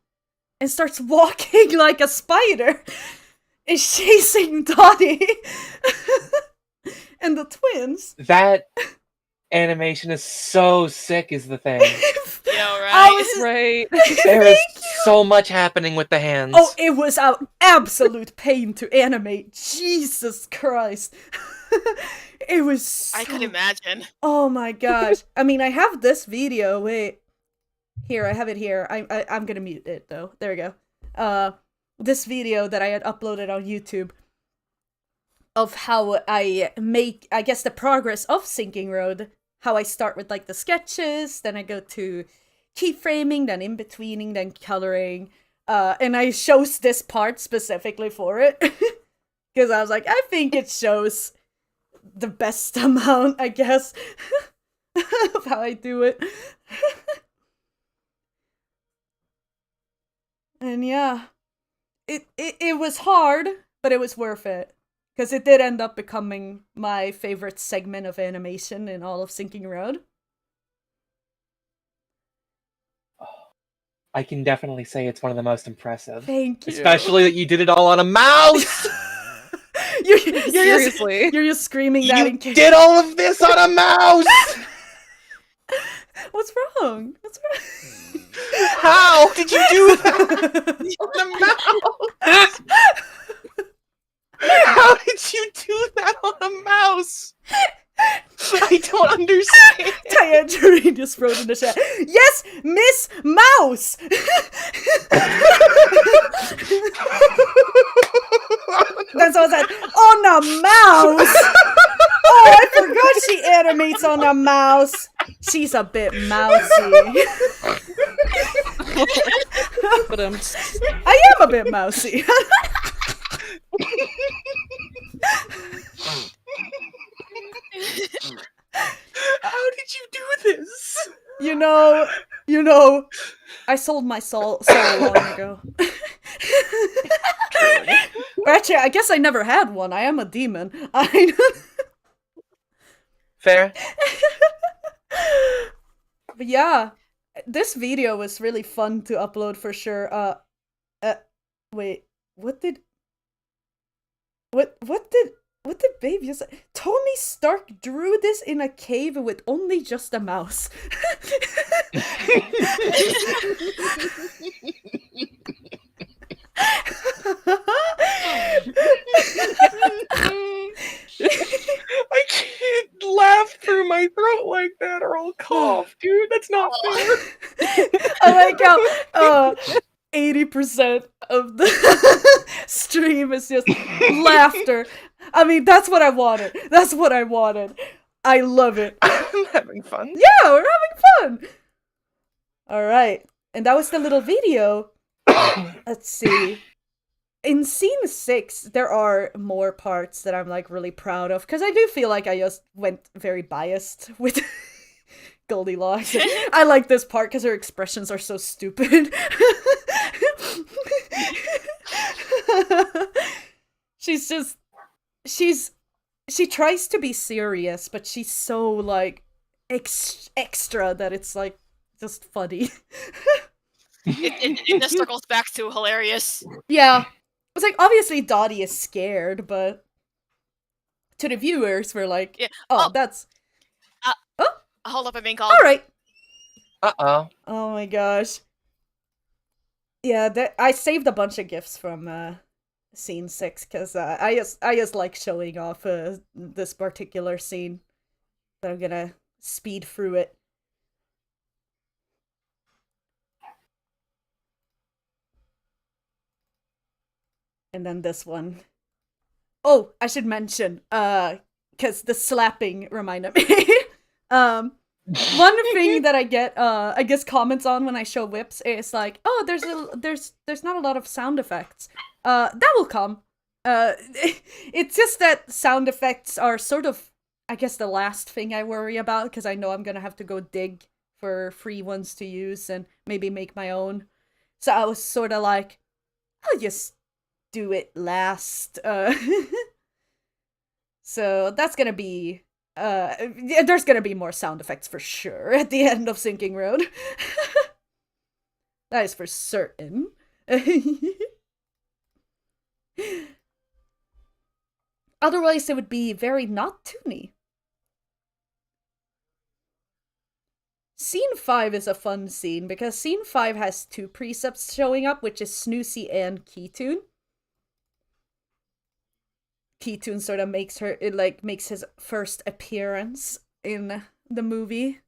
and starts walking like a spider and chasing Dottie and the twins. That animation is so sick is the thing. Yeah, right. I was right. There is so much happening with the hands. Oh, it was an absolute pain to animate. Jesus Christ. It was so... I could imagine. Oh my gosh. I mean, I have this video. Wait. Here, I have it here. I'm gonna mute it, though. There we go. This video that I had uploaded on YouTube of how I make, I guess, the progress of Sinking Road. How I start with, like, the sketches, then I go to keyframing, then in-betweening, then coloring. And I chose this part specifically for it. Because I was like, I think it shows the best amount, I guess, of how I do it. And yeah, it was hard, but it was worth it. Because it did end up becoming my favorite segment of animation in all of Sinking Road. I can definitely say it's one of the most impressive. Thank you. Especially that you did it all on a mouse! Seriously. You're just screaming that You in case. did all of this on a mouse! What's wrong? What's wrong? How did you do that on a mouse? How did you do that on a mouse? I don't understand. Tangerine just wrote in the chat. Yes, Miss Mouse! That's what I said. On a mouse! Oh, I forgot she animates on a mouse. She's a bit mousy. But I am a bit mousy. How did you do this? You know, I sold my soul so long ago. Or actually, I guess I never had one. I am a demon. Fair. But yeah, this video was really fun to upload for sure. Wait, what did Baby say? Tony Stark drew this in a cave with only just a mouse. I can't laugh through my throat like that or I'll cough, dude. That's not fair. I like how 80% of the stream is just laughter. I mean, that's what I wanted. That's what I wanted. I love it. I'm having fun. Yeah, we're having fun. All right. And that was the little video. Let's see. In scene 6, there are more parts that I'm like really proud of because I do feel like I just went very biased with Goldilocks. I like this part because her expressions are so stupid. She tries to be serious, but she's so like extra that it's like just funny. It just circles back to hilarious. Yeah. It's like, obviously Dottie is scared, but to the viewers, we're like, Yeah. oh, that's... Hold up, I'm being called. Alright. Uh-oh. Oh my gosh. Yeah, I saved a bunch of gifs from scene 6, because I just like showing off this particular scene. But I'm gonna speed through it. And then this one. Oh, I should mention, because the slapping reminded me. One thing that I get, I guess, comments on when I show whips is like, oh, there's not a lot of sound effects. That will come. It's just that sound effects are sort of, I guess, the last thing I worry about, because I know I'm gonna have to go dig for free ones to use and maybe make my own. So I was sort of like, I'll just do it last. So that's gonna be there's gonna be more sound effects for sure at the end of Sinking Road. That is for certain. Otherwise it would be very not toony. Scene 5 is a fun scene because scene 5 has 2 precepts showing up, which is Snoozy and Keytoon. Keytoon sort of makes his first appearance in the movie.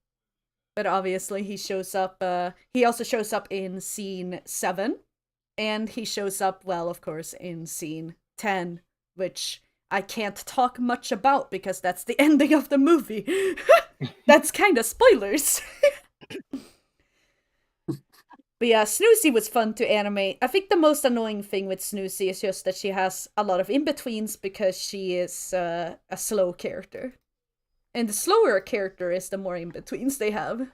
But obviously he shows up, he also shows up in scene 7. And he shows up, well, of course, in scene 10, which I can't talk much about because that's the ending of the movie. That's kind of spoilers. But yeah, Snoozy was fun to animate. I think the most annoying thing with Snoozy is just that she has a lot of in-betweens because she is a slow character. And the slower a character is, the more in-betweens they have.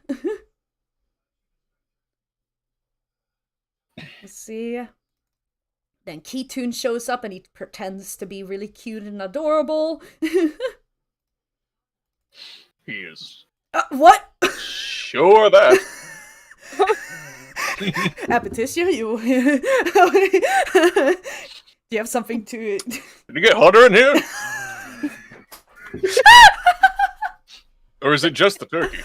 Let's see. Then Keytoon shows up and he pretends to be really cute and adorable. He is. What? Sure that. Appetitia, you... Do you have something to... Did it get hotter in here? Or is it just the turkey?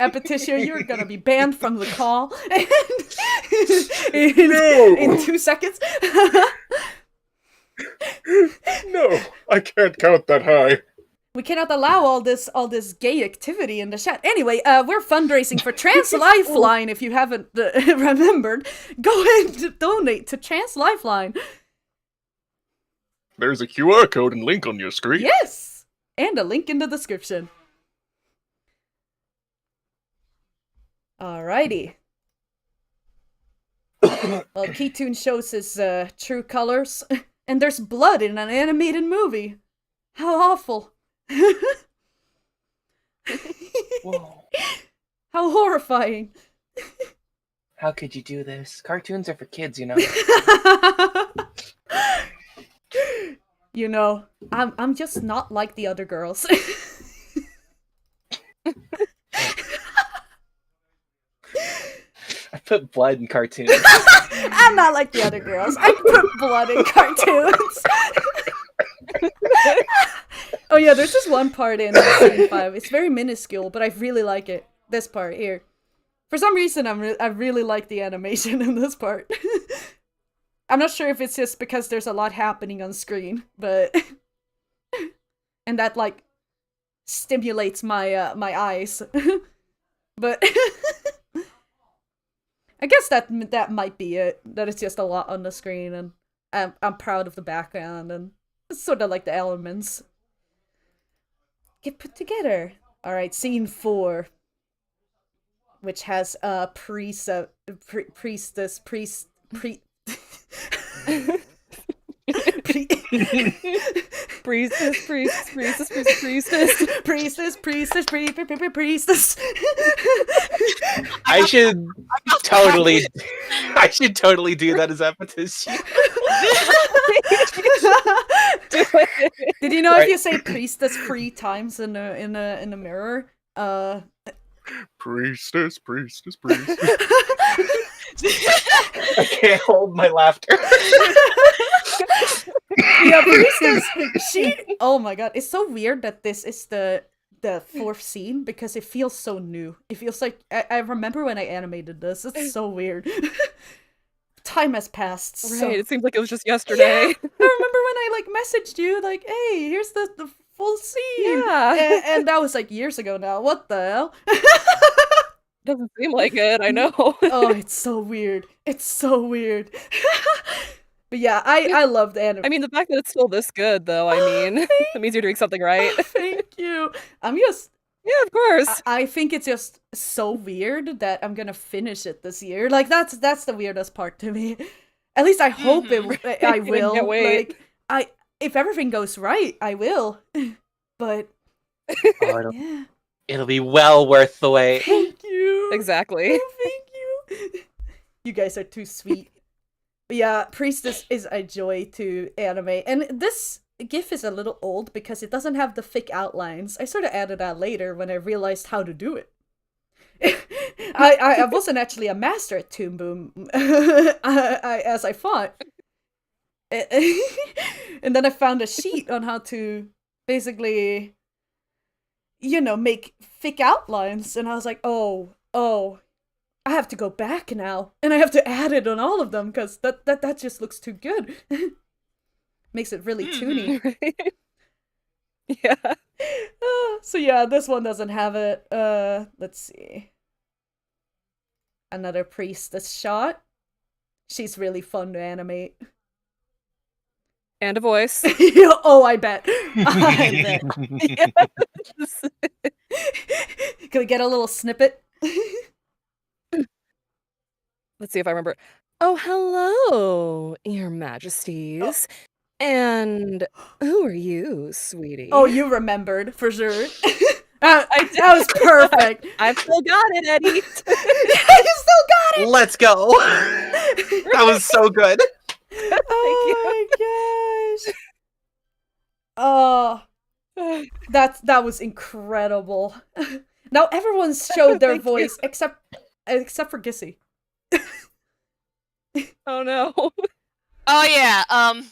Appetitia, you're gonna be banned from the call No! in 2 seconds. No, I can't count that high. We cannot allow all this gay activity in the chat. Anyway, we're fundraising for Translifeline. If you haven't remembered, go ahead and donate to Translifeline. There's a QR code and link on your screen. Yes, and a link in the description. Alrighty. Well, Keytoon shows his true colors, and there's blood in an animated movie. How awful. Whoa. How horrifying. How could you do this? Cartoons are for kids, you know. You know, I'm just not like the other girls. I put blood in cartoons. I'm not like the other girls. I put blood in cartoons. Oh yeah, there's this one part in scene 5. It's very minuscule, but I really like it. This part here. For some reason, I really like the animation in this part. I'm not sure if it's just because there's a lot happening on screen, but and that like stimulates my my eyes. But I guess that might be it. That it's just a lot on the screen, and I'm proud of the background, and it's sort of like the elements get put together. All right, scene 4, which has a priestess. Priestess, priestess, I should totally do that as Appetitia. Did you know if you say priestess 3 times in a mirror, Priestess, priestess, priestess. I can't hold my laughter. Yeah, Priestess, oh my god, it's so weird that this is the fourth scene because it feels so new. It feels like I remember when I animated this. It's so weird. Time has passed. Right, it seems like it was just yesterday. Yeah, I remember when I like messaged you like, "Hey, here's the full scene." Yeah. And that was like years ago now. What the hell? Doesn't seem like it, I know. Oh, it's so weird. It's so weird. But yeah, I love the anime. I mean, the fact that it's still this good, though, I mean, that means you're doing something right. Thank you. I'm just... Yeah, of course. I think it's just so weird that I'm gonna finish it this year. Like, that's the weirdest part to me. At least I hope I will. Can't wait. Like, if everything goes right, I will. But... Oh, yeah. it'll be well worth the wait. Thank you. Exactly. Oh, thank you. You guys are too sweet. But yeah, Priestess is a joy to animate. And this GIF is a little old because it doesn't have the thick outlines. I sort of added that later when I realized how to do it. I wasn't actually a master at Toon Boom as I thought. And then I found a sheet on how to basically, you know, make thick outlines. And I was like, oh, I have to go back now, and I have to add it on all of them because that just looks too good. Makes it really toony. Yeah. So yeah, this one doesn't have it. Let's see. Another priestess shot. She's really fun to animate. And a voice. Oh, I bet. I bet. Yes. Can we get a little snippet? Let's see if I remember. Oh, hello, your majesties. And who are you, sweetie? Oh, you remembered, for sure. That was perfect. I've still got it, Eddie. You still got it! Let's go. That was so good. Oh my gosh. Oh, that was incredible. Now everyone's showed their Thank voice except for Gissy. Oh no. Oh yeah. I'm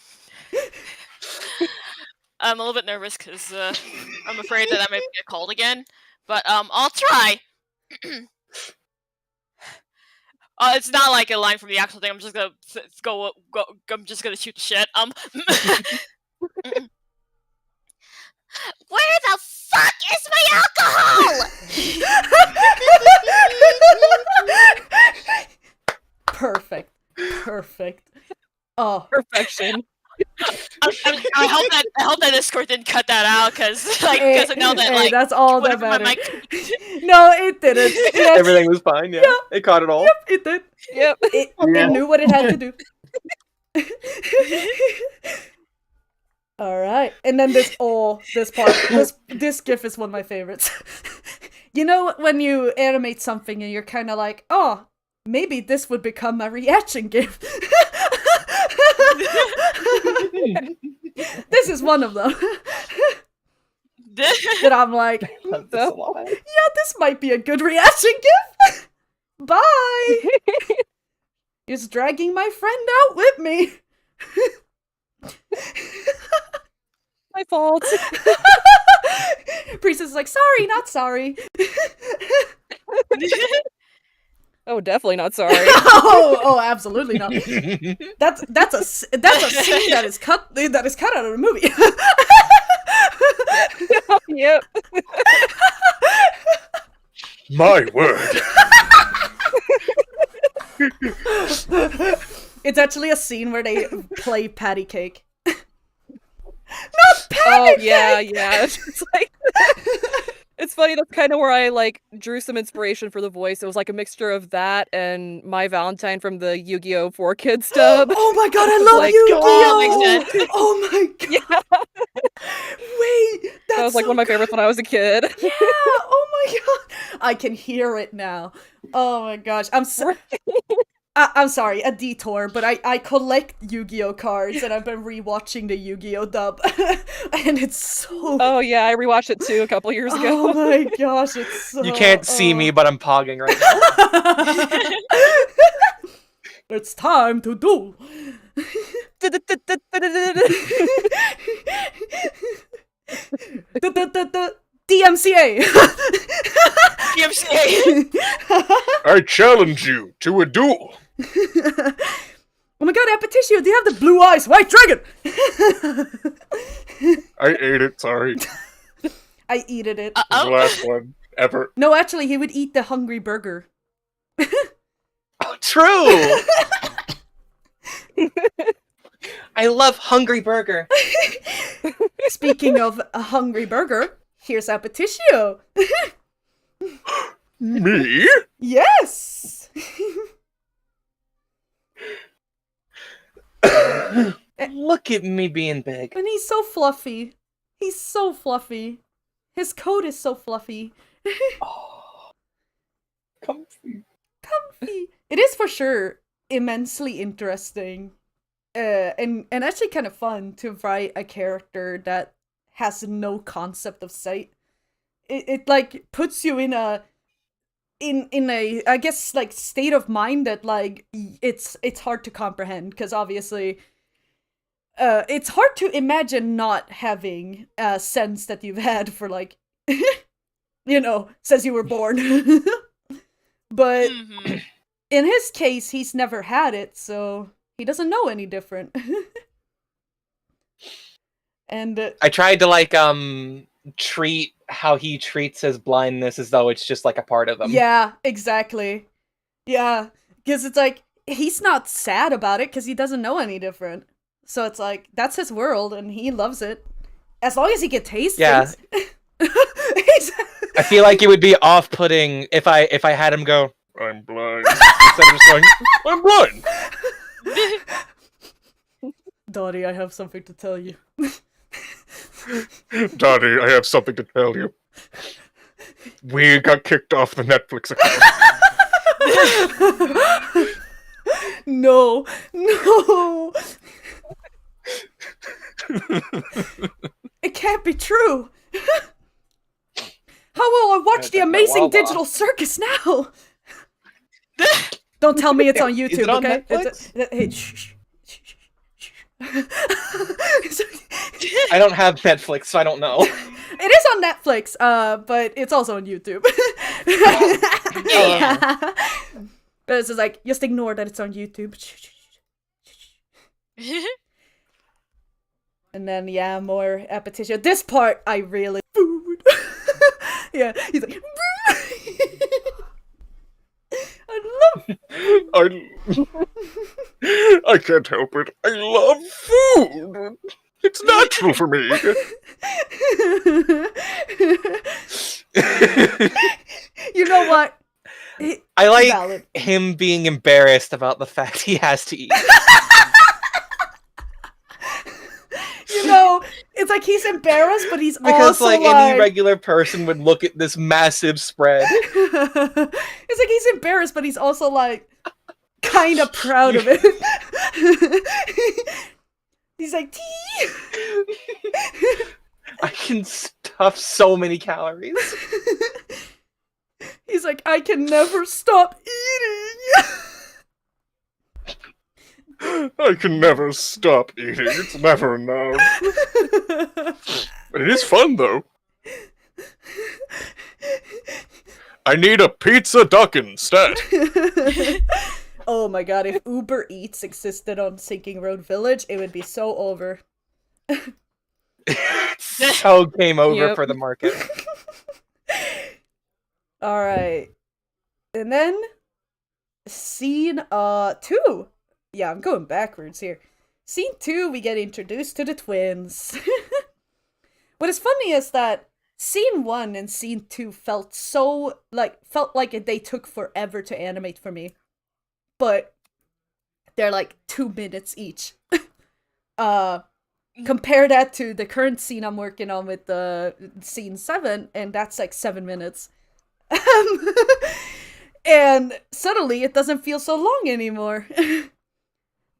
a little bit nervous because I'm afraid that I might get called again. But I'll try. It's not like a line from the actual thing. I'm just gonna go. I'm just gonna shoot the shit. Where the fuck is my alcohol? Perfect. Oh, Perfection. I hope that Discord didn't cut that out because I know that hey, that's all that whatever my matters. mic. No, it didn't. Everything was fine, yeah. It caught it all. Yep, it did. Yep. It knew what it had to do. All right, and then this part, this GIF is one of my favorites. You know when you animate something and you're kind of like, oh, maybe this would become a reaction GIF. This is one of them. That I'm like, yeah, this might be a good reaction GIF. Bye. Just dragging my friend out with me. My fault. Priestess is like, sorry, not sorry. Oh, definitely not sorry. Oh, absolutely not. That's a scene that is cut out of the movie. Yep. My word. It's actually a scene where they play patty cake. Not patty cake! Yeah. It's like it's funny, that's kind of where I like drew some inspiration for the voice. It was like a mixture of that and My Valentine from the Yu-Gi-Oh! 4Kids dub. Oh my god, I love Like, Yu-Gi-Oh! Oh my god. Yeah. Wait, That was like so one of my favorites when I was a kid. Yeah, oh my god. I can hear it now. Oh my gosh. I'm sorry, a detour, but I collect Yu-Gi-Oh cards, and I've been rewatching the Yu-Gi-Oh dub, and it's so... Oh yeah, I rewatched it too a couple years ago. Oh my gosh, it's so... You can't see me, but I'm pogging right now. It's time to do. DMCA. DMCA. I challenge you to a duel. Oh my god, Apetitio, do you have the blue eyes white dragon? I ate it, sorry. I eated it. The last one ever. No, actually, he would eat the hungry burger. Oh, true! I love Hungry Burger. Speaking of a hungry burger, here's Apetitio. Me? Yes! Look at me being big. And he's so fluffy. He's so fluffy. His coat is so fluffy. Oh, comfy. Comfy. It is for sure immensely interesting. And actually kind of fun to write a character that has no concept of sight. It like puts you in a I guess like state of mind that like it's hard to comprehend, because obviously it's hard to imagine not having a sense that you've had for like since you were born. But in his case, he's never had it, so he doesn't know any different. And I tried to like treat how he treats his blindness as though it's just like a part of him. yeah, exactly. Yeah, because it's like he's not sad about it because he doesn't know any different. So it's like that's his world and he loves it as long as he can taste Yeah. things. I feel like it would be off-putting if I had him go, I'm blind. Instead of just going, I'm blind. Dottie, I have something to tell you. Daddy, I have something to tell you. We got kicked off the Netflix account. No. It can't be true. How will I watch the amazing digital circus now? Don't tell me it's on YouTube, Is it on okay? Netflix? Hey, shh. I don't have Netflix, so I don't know. It is on Netflix, but it's also on YouTube. Oh. But it's just like, just ignore that it's on YouTube. And then, yeah, more Apetitio. This part, I really... Food. Yeah, he's like... I love... I can't help it. I love food. It's natural for me. You know what? I like Valid. him being embarrassed about the fact he has to eat. It's like he's embarrassed, but he's Because also like any regular person would look at this massive spread. It's like he's embarrassed, but he's also like kind of proud of it. He's like, tea. I can stuff so many calories. He's like, I can never stop eating. I can never stop eating. It's never enough. But it is fun, though. I need a pizza duck instead. Oh my god, if Uber Eats existed on Sinking Road Village, it would be so over. So game over for the market. Alright. And then scene 2. Yeah, I'm going backwards here. Scene 2, we get introduced to the twins. What is funny is that scene 1 and scene 2 felt like they took forever to animate for me. But they're like 2 minutes each. Compare that to the current scene I'm working on with the scene 7, and that's like 7 minutes. And suddenly it doesn't feel so long anymore.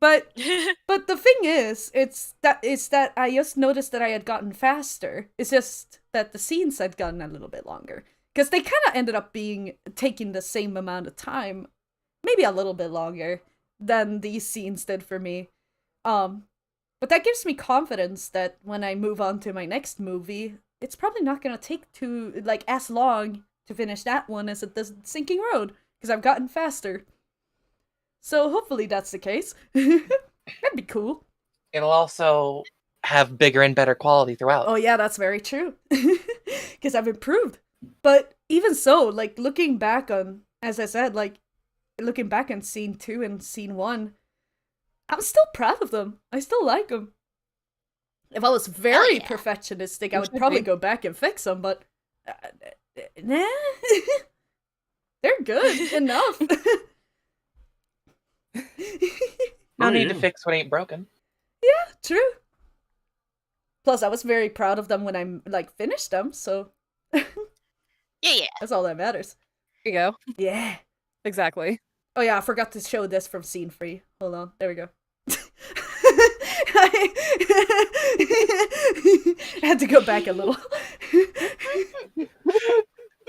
But the thing is, it's that I just noticed that I had gotten faster. It's just that the scenes had gotten a little bit longer. Because they kind of ended up taking the same amount of time, maybe a little bit longer than these scenes did for me. But that gives me confidence that when I move on to my next movie, it's probably not gonna take as long to finish that one as it does Sinking Road, because I've gotten faster. So hopefully that's the case. That'd be cool. It'll also have bigger and better quality throughout. Oh yeah, that's very true. Because I've improved. But even so, like, looking back on, as I said, like, looking back on scene 2 and scene 1, I'm still proud of them. I still like them. If I was very perfectionistic, I would probably go back and fix them, but nah. They're good enough. No need to fix what ain't broken. Yeah, true. Plus, I was very proud of them when I, finished them, so... Yeah. That's all that matters. There you go. Yeah. Exactly. Oh yeah, I forgot to show this from scene 3. Hold on, there we go. I had to go back a little.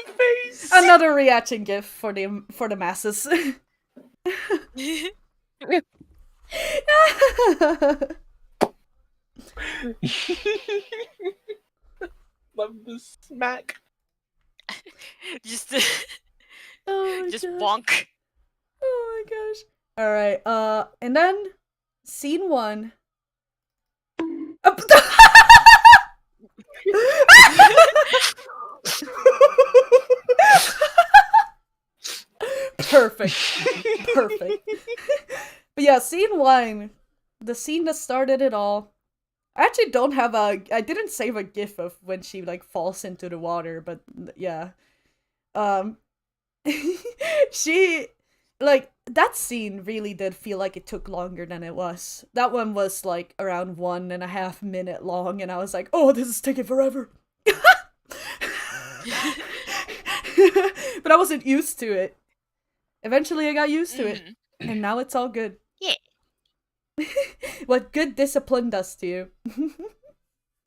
Face. Another reaction gif for the masses. Love the smack. Just Oh my just gosh. bonk. Oh my gosh. Alright, and then scene 1. Perfect. But yeah, scene 1, the scene that started it all. I actually I didn't save a gif of when she falls into the water, but yeah. She, that scene really did feel like it took longer than it was. That one was around 1.5 minutes long, and I was like, oh, this is taking forever. But I wasn't used to it. Eventually I got used to it, and now it's all good. Yeah. What good discipline does to you.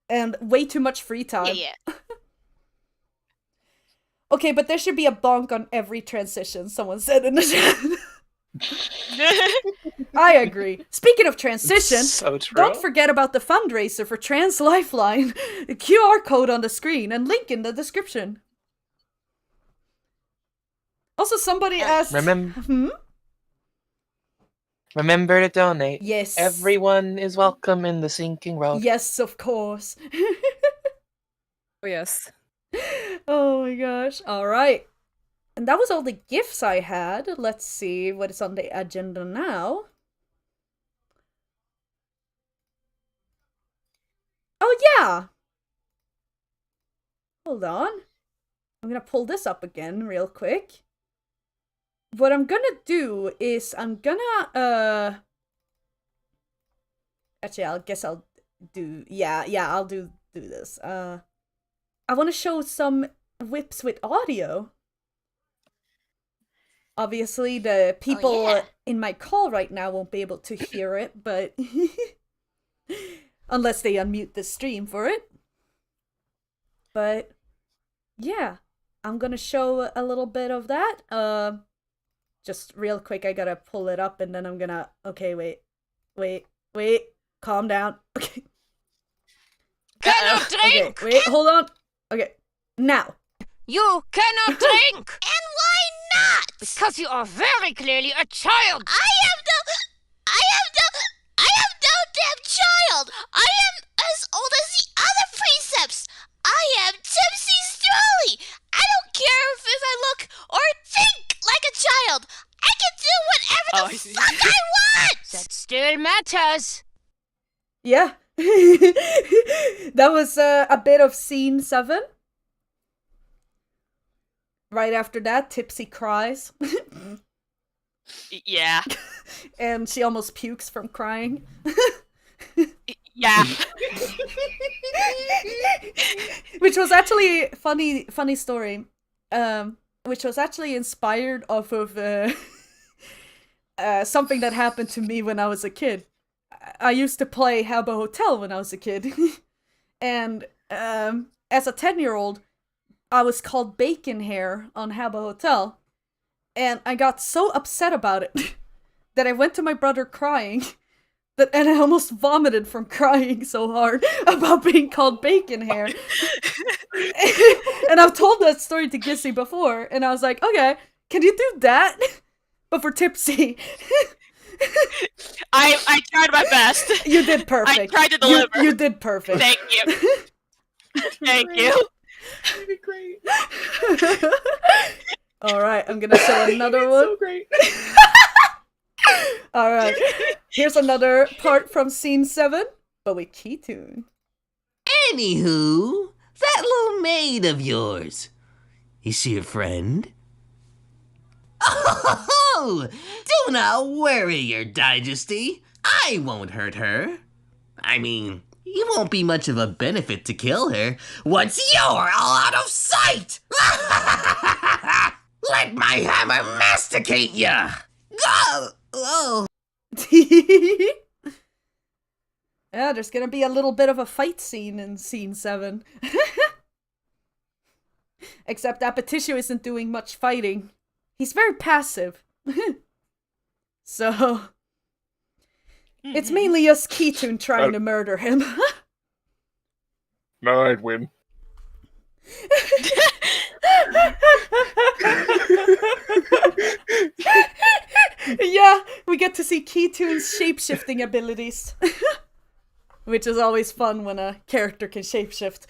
And way too much free time. Yeah. Okay, but there should be a bonk on every transition, someone said in the chat. I agree. Speaking of transition, So true. don't forget about the fundraiser for Translifeline. The QR code on the screen and link in the description. Also, somebody asked... Remember to donate. Yes. Everyone is welcome in the Sinking Road. Yes, of course. Oh, yes. Oh my gosh. Alright. And that was all the gifts I had. Let's see what is on the agenda now. Oh yeah! Hold on. I'm gonna pull this up again real quick. What I'm gonna do is I'm gonna, actually, I guess I'll do... Yeah, I'll do this. I want to show some whips with audio. Obviously, the people in my call right now won't be able to hear it, but... unless they unmute the stream for it. But, yeah. I'm gonna show a little bit of that. Just real quick, I gotta pull it up, and then I'm gonna... Okay, wait. Calm down. Okay. Cannot drink! Okay, wait, hold on. Okay, now. You cannot drink! And why not? Because you are very clearly a child! I am no damn child! I am as old as the other precepts! I am Tipsy Strolly! I don't care if I look or think like a child! I can do whatever the fuck I want! That still matters! Yeah. That was a bit of scene 7. Right after that, Tipsy cries. Yeah. And she almost pukes from crying. Yeah. Which was actually funny story. which was actually inspired off of something that happened to me when I was a kid. I used to play Habbo Hotel when I was a kid. And as a 10-year-old, I was called Bacon Hair on Habbo Hotel. And I got so upset about it that I went to my brother crying. And I almost vomited from crying so hard about being called Bacon Hair. And I've told that story to Gissy before, and I was like, okay, can you do that? But for Tipsy. I tried my best. You did perfect. I tried to deliver. You did perfect. Thank you. Thank you. That'd be great. Alright, I'm gonna show another one. So great. Alright, here's another part from scene 7, but with Keytune. Anywho, that little maid of yours, is she a friend? Oh, do not worry, your Digesty. I won't hurt her. I mean, it won't be much of a benefit to kill her once you're all out of sight. Let my hammer masticate ya. Oh. Yeah, there's gonna be a little bit of a fight scene in scene 7. Except Apatitio isn't doing much fighting. He's very passive. So it's mainly just Keytune trying to murder him. No, I'd win. Yeah, we get to see Keytune's shape-shifting abilities. Which is always fun when a character can shapeshift.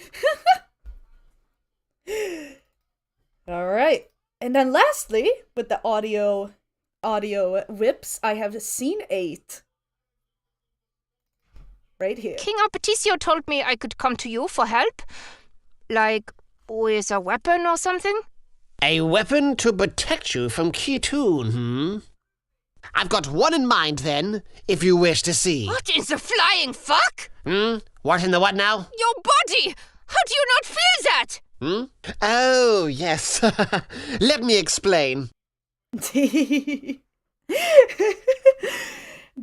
Alright. And then lastly, with the audio whips, I have scene 8. Right here. King Apeticio told me I could come to you for help. Like, with a weapon or something? A weapon to protect you from Keytune, I've got one in mind, then, if you wish to see. What in the flying fuck? What in the what now? Your body! How do you not feel that? Oh, yes. Let me explain.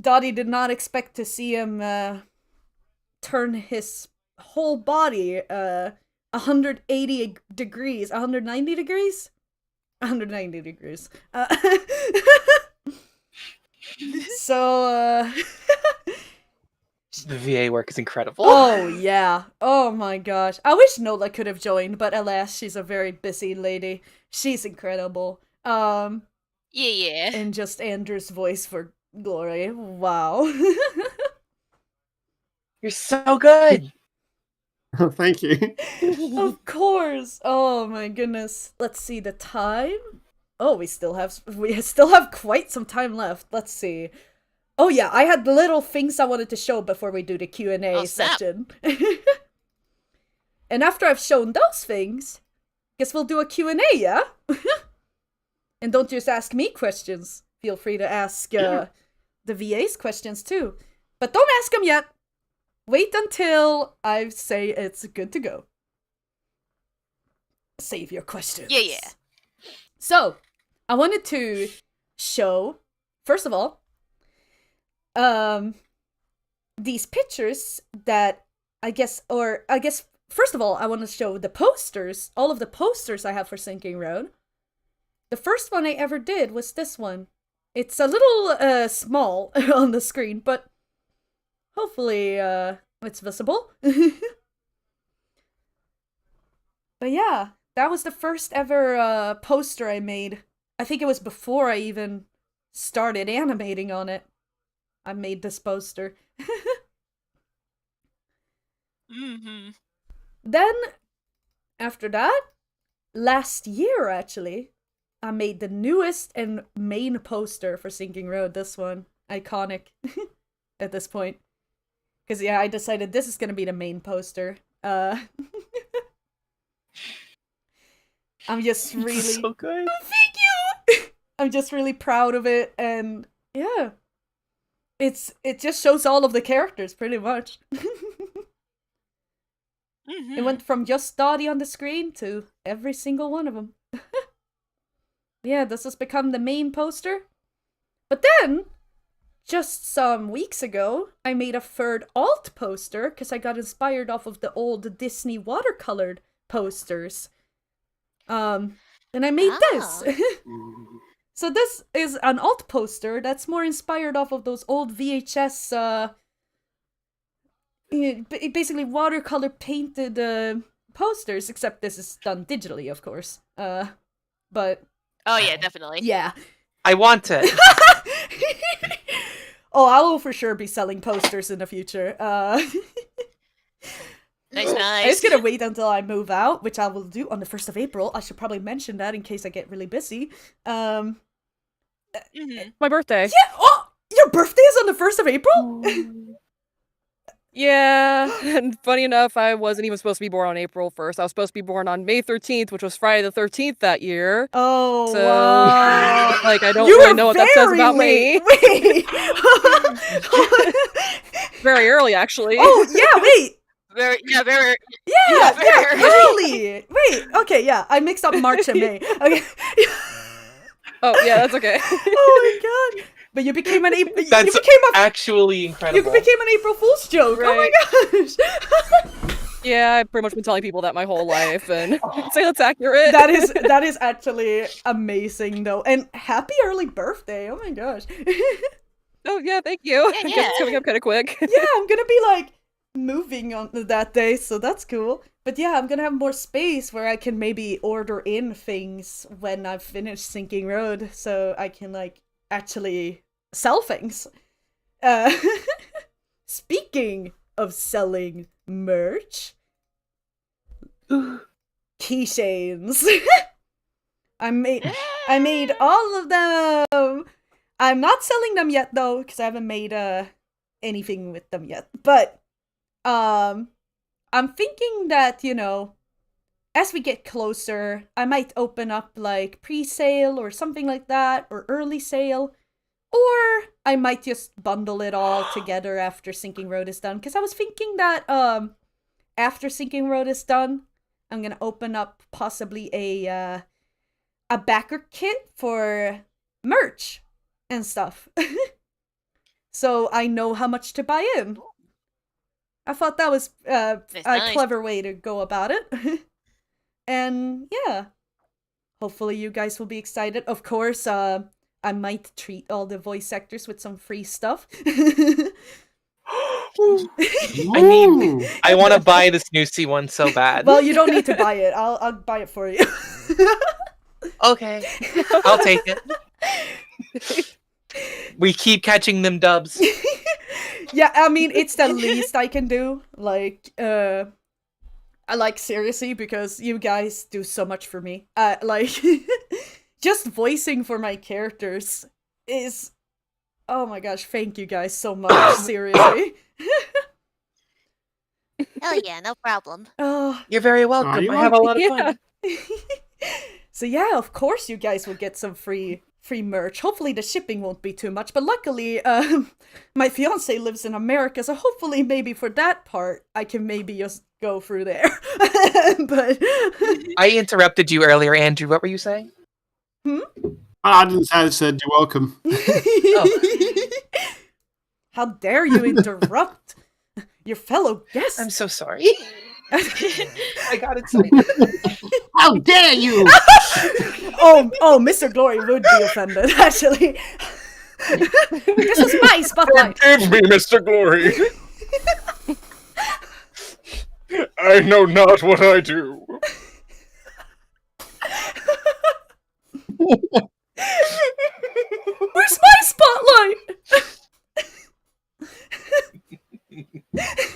Dottie did not expect to see him turn his whole body 180 degrees. 190 degrees? 190 degrees. So, The VA work is incredible. Oh, yeah. Oh my gosh. I wish Nola could have joined, but alas, she's a very busy lady. She's incredible. Yeah. And just Andrew's voice for Glory. Wow. You're so good. Thank you. Of course. Oh my goodness. Let's see the time. Oh, we still have quite some time left. Let's see. Oh yeah, I had little things I wanted to show before we do the Q&A section. And after I've shown those things, guess we'll do a Q&A, yeah? And don't just ask me questions. Feel free to ask the VA's questions too. But don't ask them yet. Wait until I say it's good to go. Save your questions. Yeah. So, I wanted to show, first of all, these pictures that first of all, I want to show the posters, all of the posters I have for Sinking Road. The first one I ever did was this one. It's a little, small on the screen, but hopefully, it's visible. But yeah, that was the first ever, poster I made. I think it was before I even started animating on it. I made this poster. Then, after that, last year actually, I made the newest and main poster for Sinking Road. This one. Iconic at this point. Because yeah, I decided this is gonna be the main poster. I'm just really... So good. Oh, thank you! I'm just really proud of it, and yeah. It just shows all of the characters, pretty much. It went from just Dottie on the screen to every single one of them. yeah, this has become the main poster. But then, just some weeks ago, I made a third alt poster because I got inspired off of the old Disney watercolored posters. And I made this. So this is an alt poster that's more inspired off of those old VHS, basically watercolor painted posters, except this is done digitally, of course. But Oh yeah, definitely. yeah. I want it. Oh, I will for sure be selling posters in the future. Nice, I'm nice. just gonna wait until I move out, which I will do on the 1st of April. I should probably mention that in case I get really busy. My birthday. Yeah, oh, your birthday is on the 1st of April? Yeah, and funny enough, I wasn't even supposed to be born on April 1st. I was supposed to be born on May 13th, which was Friday the 13th that year. Oh, So, wow. like, I don't You really were know what that says about very me. Wait. Very early, actually. Oh, yeah, wait. Very. Yeah, very early. Wait, okay, yeah. I mixed up March and May. Okay. Oh, yeah, that's okay. Oh my god. But you became an April. That's actually incredible. You became an April Fool's joke. Right. Oh my gosh. Yeah, I've pretty much been telling people that my whole life, and I'd say that's accurate. That is actually amazing, though. And happy early birthday. Oh my gosh. Oh, yeah, thank you. Yeah, I guess yeah. it's coming up kind of quick. Yeah, I'm gonna be like moving on that day, so that's cool. But yeah, I'm gonna have more space where I can maybe order in things when I've finished Sinking Road, so I can like actually sell things. Speaking of selling merch, keychains. I made all of them. I'm not selling them yet though, because I haven't made anything with them yet. But I'm thinking that, you know, as we get closer, I might open up like pre-sale or something like that, or early sale. Or I might just bundle it all together after Sinking Road is done. Because I was thinking that after Sinking Road is done, I'm gonna open up possibly a backer kit for merch and stuff. So I know how much to buy in. I thought that was a nice. clever way to go about it. And yeah, hopefully you guys will be excited. Of course, I might treat all the voice actors with some free stuff. I want to buy this new C1 so bad. Well, you don't need to buy it. I'll buy it for you. Okay, I'll take it. We keep catching them dubs. Yeah, I mean, it's the least I can do. Like, seriously, because you guys do so much for me. Like, just voicing for my characters is... Oh my gosh, thank you guys so much, seriously. Hell yeah, no problem. Oh, You're very welcome. you're I have a lot of Yeah. fun. so yeah, of course you guys will get some free merch. Hopefully the shipping won't be too much, but luckily my fiance lives in America, so hopefully maybe for that part I can maybe just go through there. But I interrupted you earlier, Andrew. What were you saying? I didn't say. I said you're welcome. How dare you interrupt your fellow guest? I'm so sorry. I got excited. How dare you! Oh, Mr. Glory would be offended, actually. This is my spotlight. Forgive me, Mr. Glory. I know not what I do. Where's my spotlight?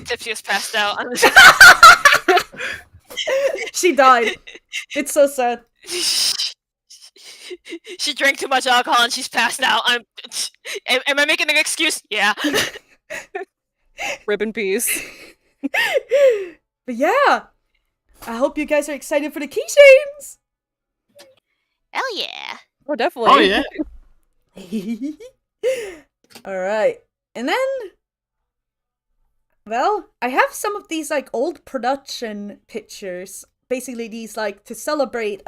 Tipsy is passed out. She died. It's so sad. She drank too much alcohol and she's passed out. Am I making an excuse? Yeah. Rip in peace. But yeah, I hope you guys are excited for the keychains. Hell yeah. Oh, definitely. Oh yeah. All right, and then, well, I have some of these like old production pictures. Basically, these like to celebrate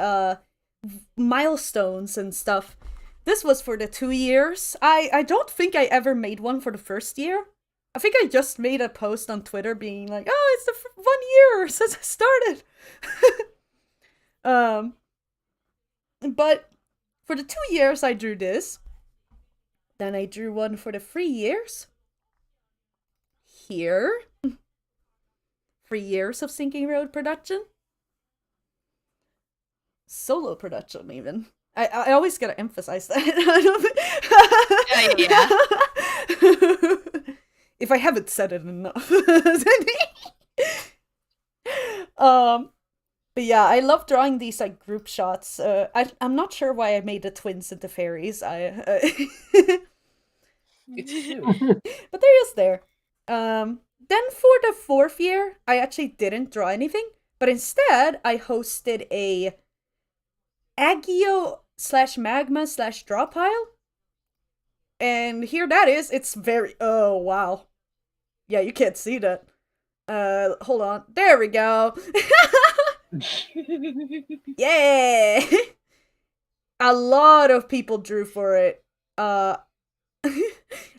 milestones and stuff. This was for the 2 years. I don't think I ever made one for the first year. I think I just made a post on Twitter being like, oh, it's the 1 year since I started. But for the 2 years I drew this. Then I drew one for the 3 years. Here. 3 years of Sinking Road production. Solo production, even. I always gotta emphasize that. Yeah. If I haven't said it enough. But yeah, I love drawing these like group shots. I'm not sure why I made the twins into fairies. It's cute. But there is there. Then for the 4th year, I actually didn't draw anything, but instead I hosted a Agio/Magma/draw pile. And here that is. It's very, oh wow. Yeah, you can't see that. Hold on. There we go. Yeah. A lot of people drew for it. I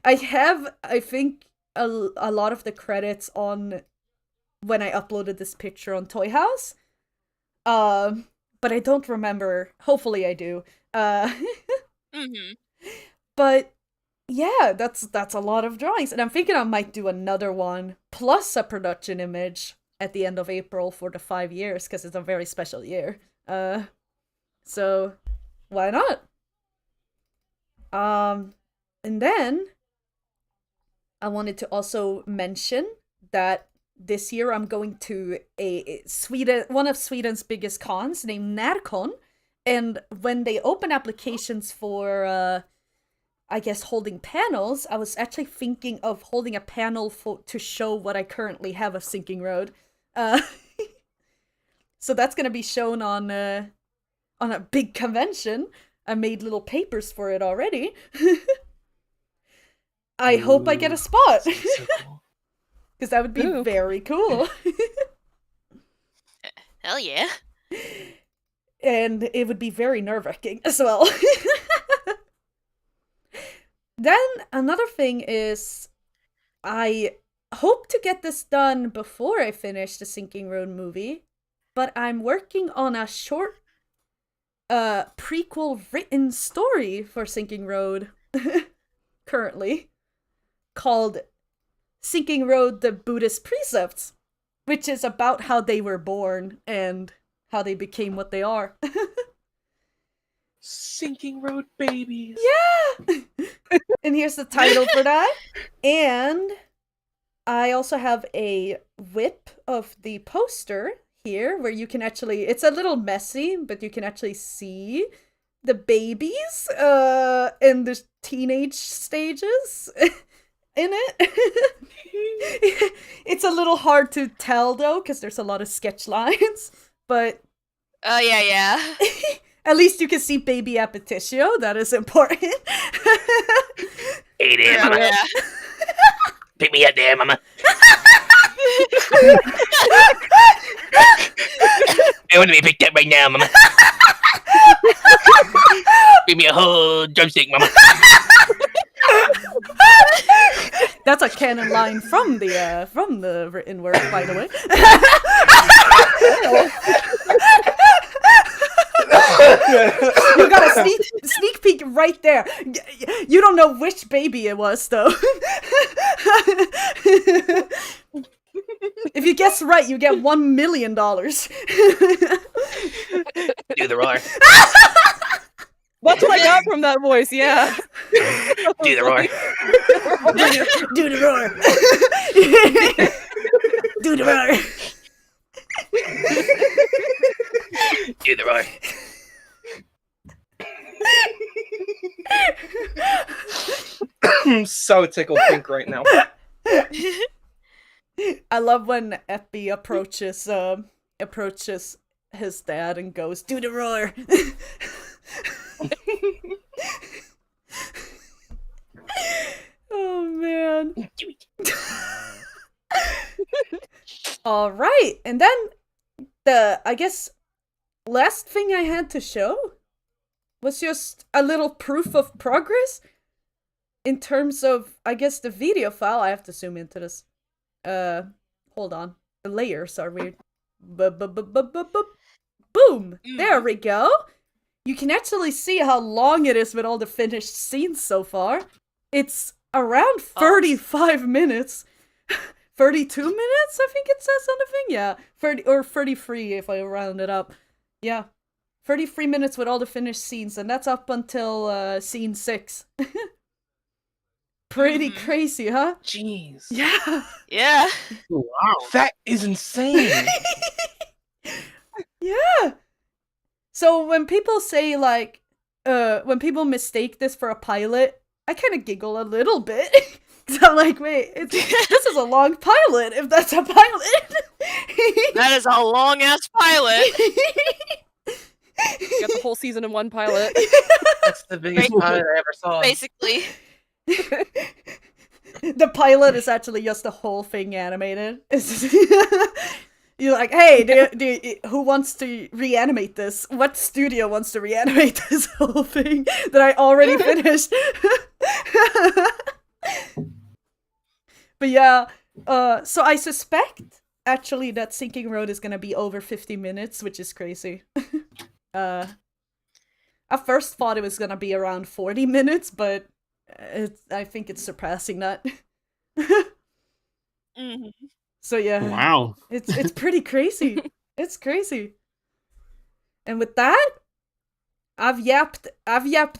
have, I think, a lot of the credits on when I uploaded this picture on Toy House. But I don't remember. Hopefully I do. But yeah, that's a lot of drawings. And I'm thinking I might do another one plus a production image at the end of April for the 5 years, because it's a very special year. So why not? And then I wanted to also mention that this year I'm going to one of Sweden's biggest cons named NärCon, and when they open applications for I guess holding panels, I was actually thinking of holding a panel to show what I currently have of Sinking Road. So that's gonna be shown on a big convention. I made little papers for it already. I hope I get a spot. Because that would be very cool. Hell yeah. And it would be very nerve-wracking as well. Then another thing is, I hope to get this done before I finish the Sinking Road movie, but I'm working on a short prequel written story for Sinking Road currently, called Sinking Road: The Buddhist Precepts, which is about how they were born and how they became what they are. Sinking Road babies. Yeah! And here's the title for that. And I also have a whip of the poster here, where you can actually, it's a little messy, but you can actually see the babies in the teenage stages in it. It's a little hard to tell though, because there's a lot of sketch lines, but Oh yeah. at least you can see baby Appetitio. That is important. Hey there, mama. Yeah. Pick me up there, mama. I want to be picked up right now, mama. Give me a whole drumstick, mama. That's a canon line from the written word, by the way. You got a sneak peek right there. You don't know which baby it was, though. If you guess right, you get $1 million. Do the roar. That's what I got from that voice, yeah. Do the roar. Do the roar. Do the roar. Do the roar. I'm so tickled pink right now. I love when Epi approaches his dad and goes, "Do the roar." Oh man. All right, and then the, I guess, last thing I had to show was just a little proof of progress in terms of, I guess, the video file. I have to zoom into this. Hold on. The layers are weird. Boom! There we go. You can actually see how long it is with all the finished scenes so far. It's around 35 minutes. 32 minutes, I think it says on the thing. Yeah, 30 or 33 if I round it up. Yeah, 33 minutes with all the finished scenes, and that's up until scene 6. Pretty crazy, huh? Jeez. Yeah. Yeah. Wow. That is insane. Yeah. So when people say, like, when people mistake this for a pilot, I kind of giggle a little bit. Cause I'm like, wait, this is a long pilot, if that's a pilot. That is a long-ass pilot. You got the whole season in one pilot. That's the biggest pilot I ever saw. Basically. The pilot is actually just the whole thing animated. You're like, hey, who wants to reanimate this? What studio wants to reanimate this whole thing that I already finished? But yeah, so I suspect, actually, that Sinking Road is gonna be over 50 minutes, which is crazy. I first thought it was gonna be around 40 minutes, but I think it's surpassing that. So yeah. Wow. It's pretty crazy. It's crazy. And with that, I've yapped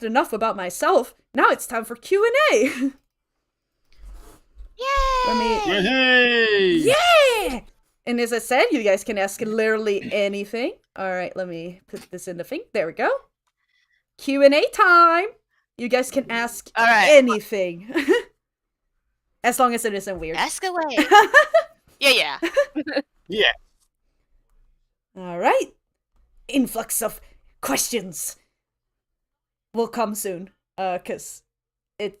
enough about myself. Now it's time for Q&A. Yay! Hey! Yeah! And as I said, you guys can ask literally anything. All right, let me put this in the thing. There we go. Q&A time. You guys can ask anything. As long as it isn't weird. Ask away. Yeah. Yeah. All right. Influx of questions will come soon. Cause Screen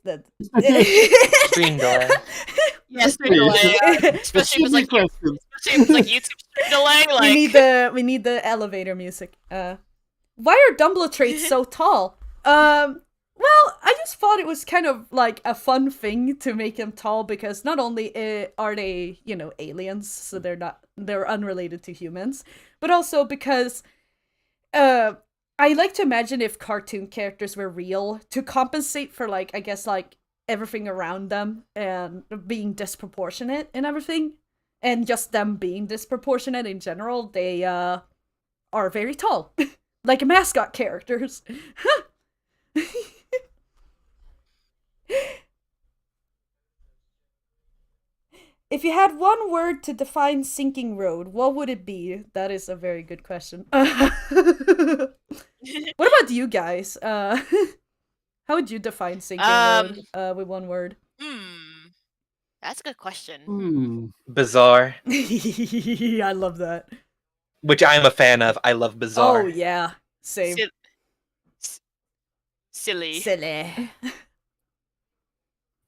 delay. Yeah, stream delay. Especially if it's like YouTube stream delay. Like we need the elevator music. Why are Dumbledore traits so tall? Well, I just thought it was kind of like a fun thing to make them tall because not only are they, aliens, so they're unrelated to humans, but also because I like to imagine if cartoon characters were real to compensate for everything around them and being disproportionate and everything, and just them being disproportionate in general, they are very tall, like mascot characters. If you had one word to define Sinking Road, what would it be? That is a very good question. What about you guys? How would you define Sinking Road with one word? That's a good question. Bizarre. I love that. Which I'm a fan of. I love bizarre. Oh, yeah. Same. Silly.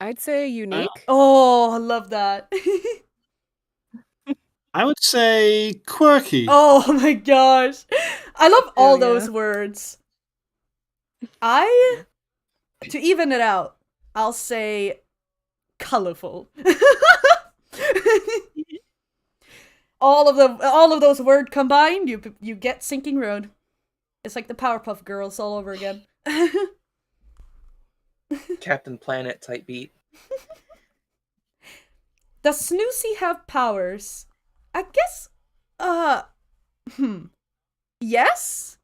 I'd say unique. Oh, I love that. I would say quirky. Oh my gosh. I love all those words. To even it out, I'll say colorful. all of those words combined, you get Sinking Road. It's like the Powerpuff Girls all over again. Captain Planet type beat. Does Snoozy have powers? I guess, yes?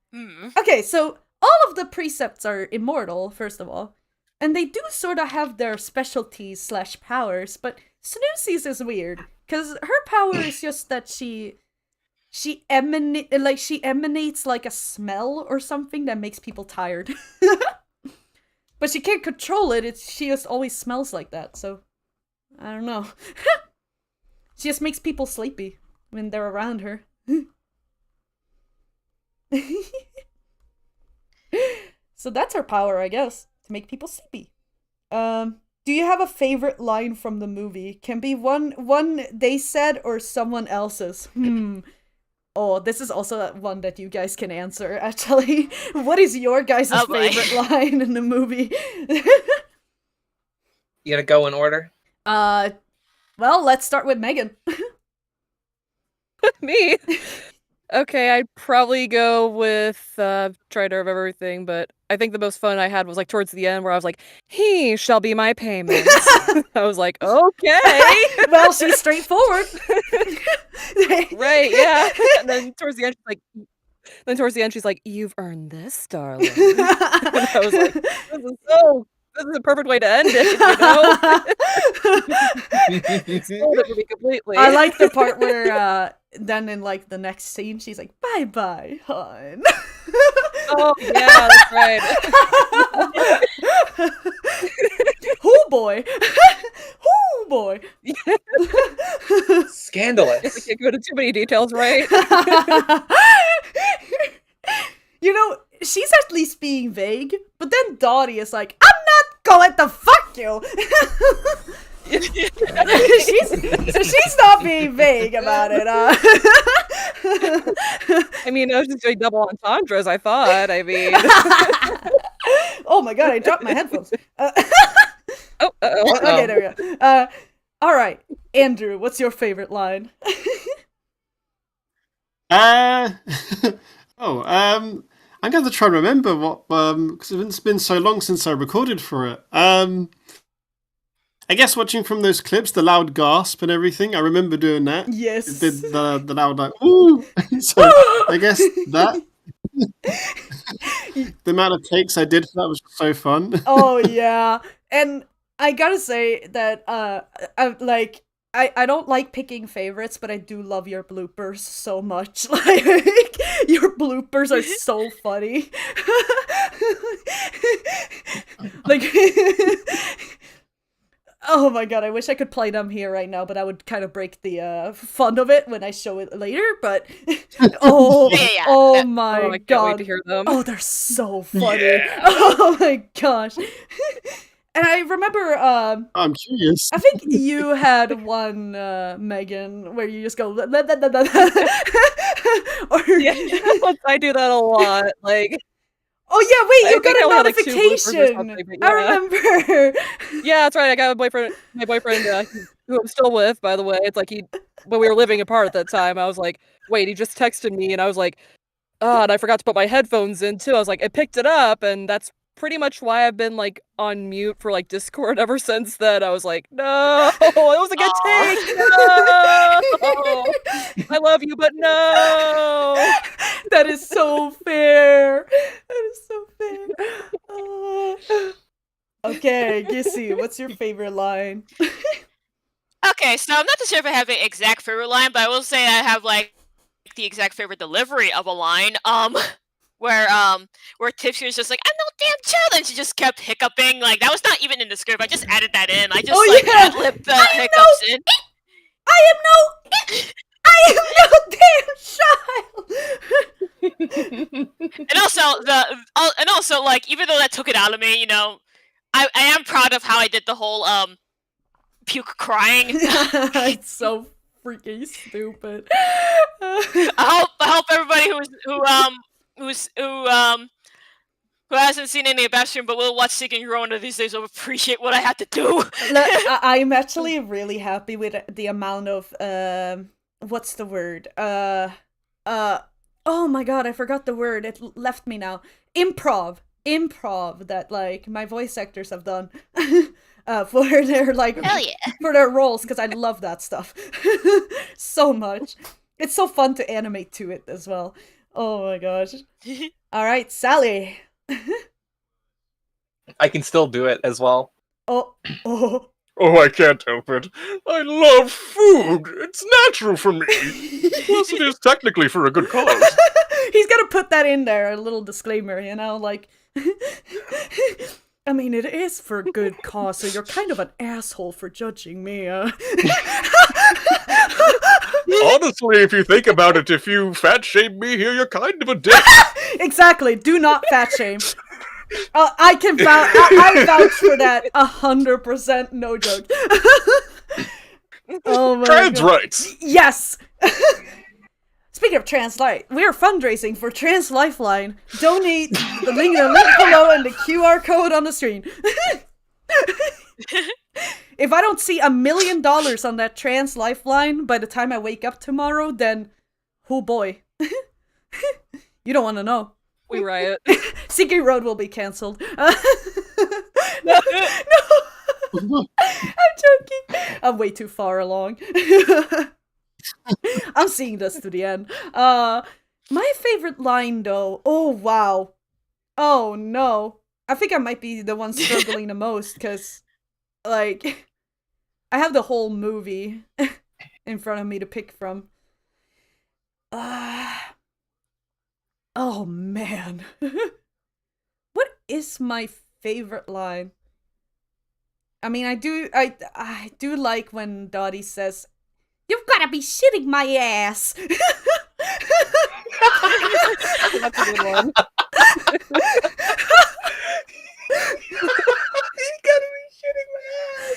Okay, so all of the precepts are immortal, first of all. And they do sort of have their specialties / powers, but Snoozy's is weird. Because her power is just that she emanates like a smell or something that makes people tired. But she can't control it. She just always smells like that, so I don't know. She just makes people sleepy when they're around her. So that's her power, I guess, to make people sleepy. Do you have a favorite line from the movie? Can be one they said or someone else's. Oh, this is also one that you guys can answer, actually. What is your guys' Oh, boy. favorite line in the movie? You gotta go in order? Well, let's start with Megan. Me? Okay, I'd probably go with try to remember everything, but I think the most fun I had was like towards the end where I was like, "He shall be my payment." I was like, "Okay." Well, she's straightforward. Right, yeah. And then towards the end she's like, "You've earned this, darling." And I was like, this is a perfect way to end it, Sold it for me completely. I like the part where then in like the next scene she's like, "Bye bye, hon." Oh yeah, that's right. Oh boy. Oh boy. Scandalous. I can't go into too many details, right? You know, she's at least being vague, but then Dottie is like, "I'm not going to fuck you." she's not being vague about it. I mean, I was just doing double entendres, I thought. I mean. Oh my god, I dropped my headphones. Oh, uh-oh. Okay, there we go. Alright, Andrew, what's your favorite line? I'm going to try and remember what, because it's been so long since I recorded for it. I guess watching from those clips, the loud gasp and everything, I remember doing that. Yes. It did the loud like, ooh! So I guess that. The amount of takes I did for that was so fun. Oh yeah, and I gotta say that I don't like picking favorites, but I do love your bloopers so much. Like your bloopers are so funny. Like oh my god, I wish I could play them here right now, but I would kind of break the fun of it when I show it later, but oh my I can't god. wait to hear them. Oh, they're so funny. Oh my gosh. And I remember I'm curious. I think you had one, Megan, where you just go or Yeah, I do that a lot. Like, oh yeah, wait, you I think I got only a had, like, 2 bloopers or notification. something, but I yeah. remember. Yeah, that's right. I got my boyfriend, who I'm still with, by the way. It's like when we were living apart at that time, I was like, wait, he just texted me, and I was like, oh, and I forgot to put my headphones in too. I was like, I picked it up, and that's pretty much why I've been like on mute for like Discord ever since then. I was like, no, it was a good take. No, I love you, but no. That is so fair. That is so fair. Okay, Gissy, what's your favorite line? Okay, so I'm not too sure if I have an exact favorite line, but I will say I have like the exact favorite delivery of a line. Where Tipsy was just like, "I'm no damn child," and she just kept hiccuping. Like that was not even in the script. I just added that in. I just ad-libbed the hiccups in. I am no damn child. And also like even though that took it out of me, you know, I am proud of how I did the whole puke crying. It's so freaking stupid. I hope everybody who hasn't seen any of LIVESTREAM but will watch Seeking Rona these days will appreciate what I had to do. I'm actually really happy with the amount of what's the word? Oh my god, I forgot the word. It left me now. Improv that like my voice actors have done for their like Hell yeah. for their roles, because I love that stuff so much. It's so fun to animate to it as well. Oh my gosh. All right, Sally. I can still do it as well. Oh, I can't help it. I love food. It's natural for me. Plus, it is technically for a good cause. He's gonna put that in there, a little disclaimer, you know, like I mean, it is for a good cause, so you're kind of an asshole for judging me. Honestly, if you think about it, if you fat shame me here, you're kind of a dick. Exactly. Do not fat shame. I can vouch. I vouch for that 100%. No joke. Oh my Trans God. rights. Yes. Speaking of Translight, we are fundraising for Translifeline. Donate the link below and the QR code on the screen. If I don't see $1 million on that Translifeline by the time I wake up tomorrow, then oh boy. You don't want to know. We riot. Sinking Road will be cancelled. No. I'm joking. I'm way too far along. I'm seeing this to the end. My favorite line though. Oh wow. Oh no. I think I might be the one struggling the most because, like, I have the whole movie in front of me to pick from. Oh man. What is my favorite line? I mean, I do like when Dottie says, "You've gotta be shitting my ass." That's a good one.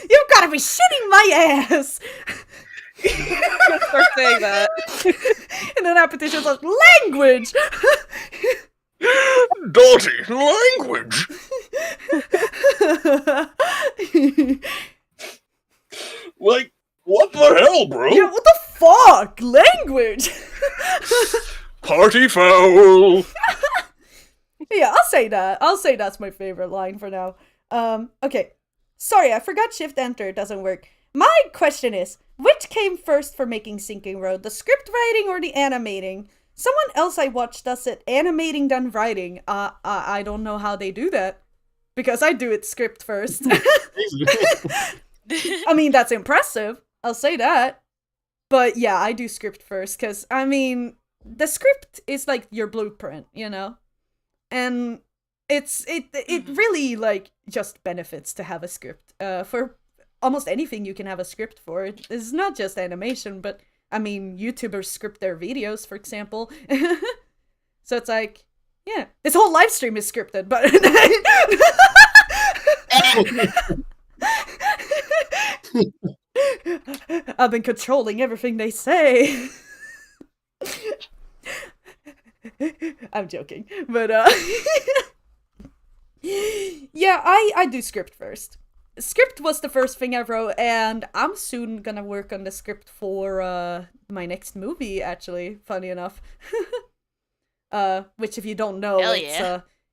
You've gotta be shitting my ass. Start saying that. And then our petition says, "Language." Dottie, language! Like, what the hell, bro? Yeah, what the fuck? Language. Party foul! Yeah, I'll say that. I'll say that's my favorite line for now. Okay. Sorry, I forgot Shift Enter doesn't work. My question is, which came first for making Sinking Road? The script writing or the animating? Someone else I watched does it animating then writing. I don't know how they do that. Because I do it script first. I mean, that's impressive. I'll say that. But yeah, I do script first. Because, I mean, the script is like your blueprint, you know? And it really, like, just benefits to have a script. For almost anything you can have a script for. It's not just animation, but, I mean, YouTubers script their videos, for example. So it's like, yeah. This whole live stream is scripted, but... I've been controlling everything they say. I'm joking, but yeah, I do script first. Script was the first thing I wrote, and I'm soon gonna work on the script for my next movie, actually, funny enough. Which if you don't know,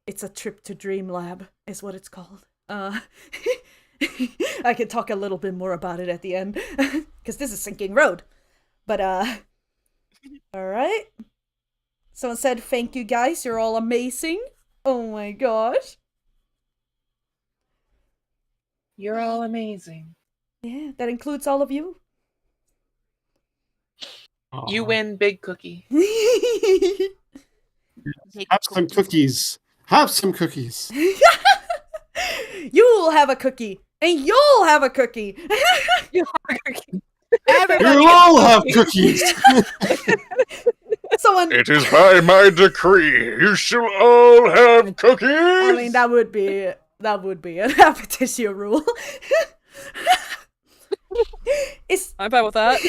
it's a trip to Dream Lab is what it's called. I can talk a little bit more about it at the end, because this is Sinking Road. But alright. Someone said, "Thank you guys, you're all amazing." Oh my gosh. You're all amazing. Yeah, that includes all of you. You win, Big Cookie. Have some cookies. Have some cookies. You'll have a cookie. And you'll have a cookie. You'll have a cookie. You all have cookies. Someone... It is by my decree, you shall all have cookies! I mean, that would be an appetition rule. I'm fine with that.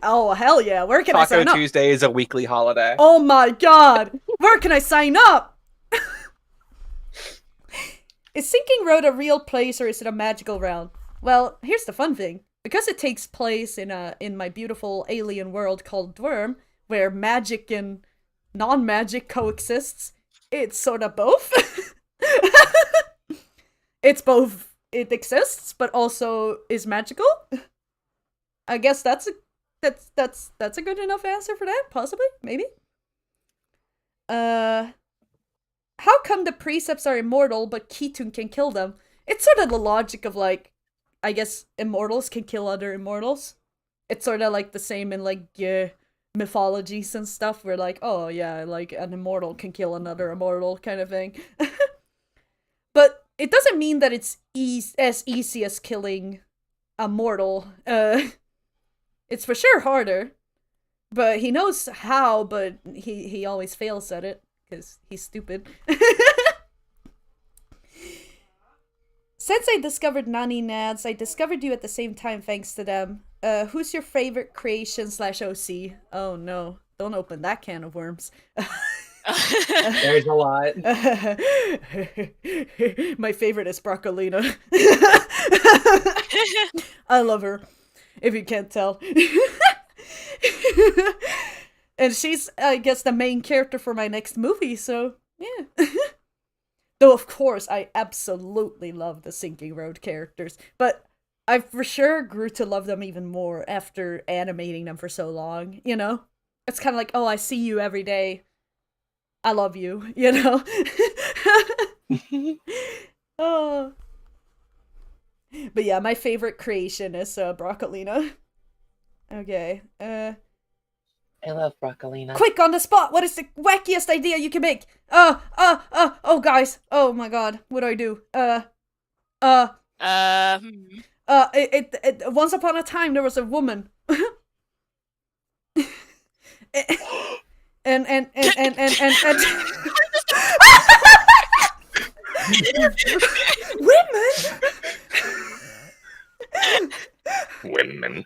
Oh, hell yeah. Where can I sign Taco up? Tuesday is a weekly holiday. Oh my god. Where can I sign up? Is Sinking Road a real place or is it a magical realm? Well, here's the fun thing. Because it takes place in my beautiful alien world called Dworm, where magic and non-magic coexists, it's sort of both. It's both. It exists, but also is magical. I guess that's a good enough answer for that. Possibly, maybe. How come the precepts are immortal, but Ketun can kill them? It's sort of the logic of, like, I guess immortals can kill other immortals. It's sort of like the same in, like, mythologies and stuff, where, like, oh yeah, like, an immortal can kill another immortal kind of thing. But it doesn't mean that it's as easy as killing a mortal. It's for sure harder. But he knows how, but he always fails at it, because he's stupid. Since I discovered Nani Nads, I discovered you at the same time thanks to them. Who's your favorite creation / OC? Oh no. don't open that can of worms. There's a lot. My favorite is Broccolina. I love her, if you can't tell. And she's, I guess, the main character for my next movie, so yeah. Though, of course, I absolutely love the Sinking Road characters, but I for sure grew to love them even more after animating them for so long, you know? It's kind of like, oh, I see you every day. I love you, you know? Oh. But yeah, my favorite creation is Broccolina. Okay, I love Broccolina. quick, on the spot, what is the wackiest idea you can make? Oh, guys. Oh my god, what do I do? Once upon a time, there was a woman. and Women.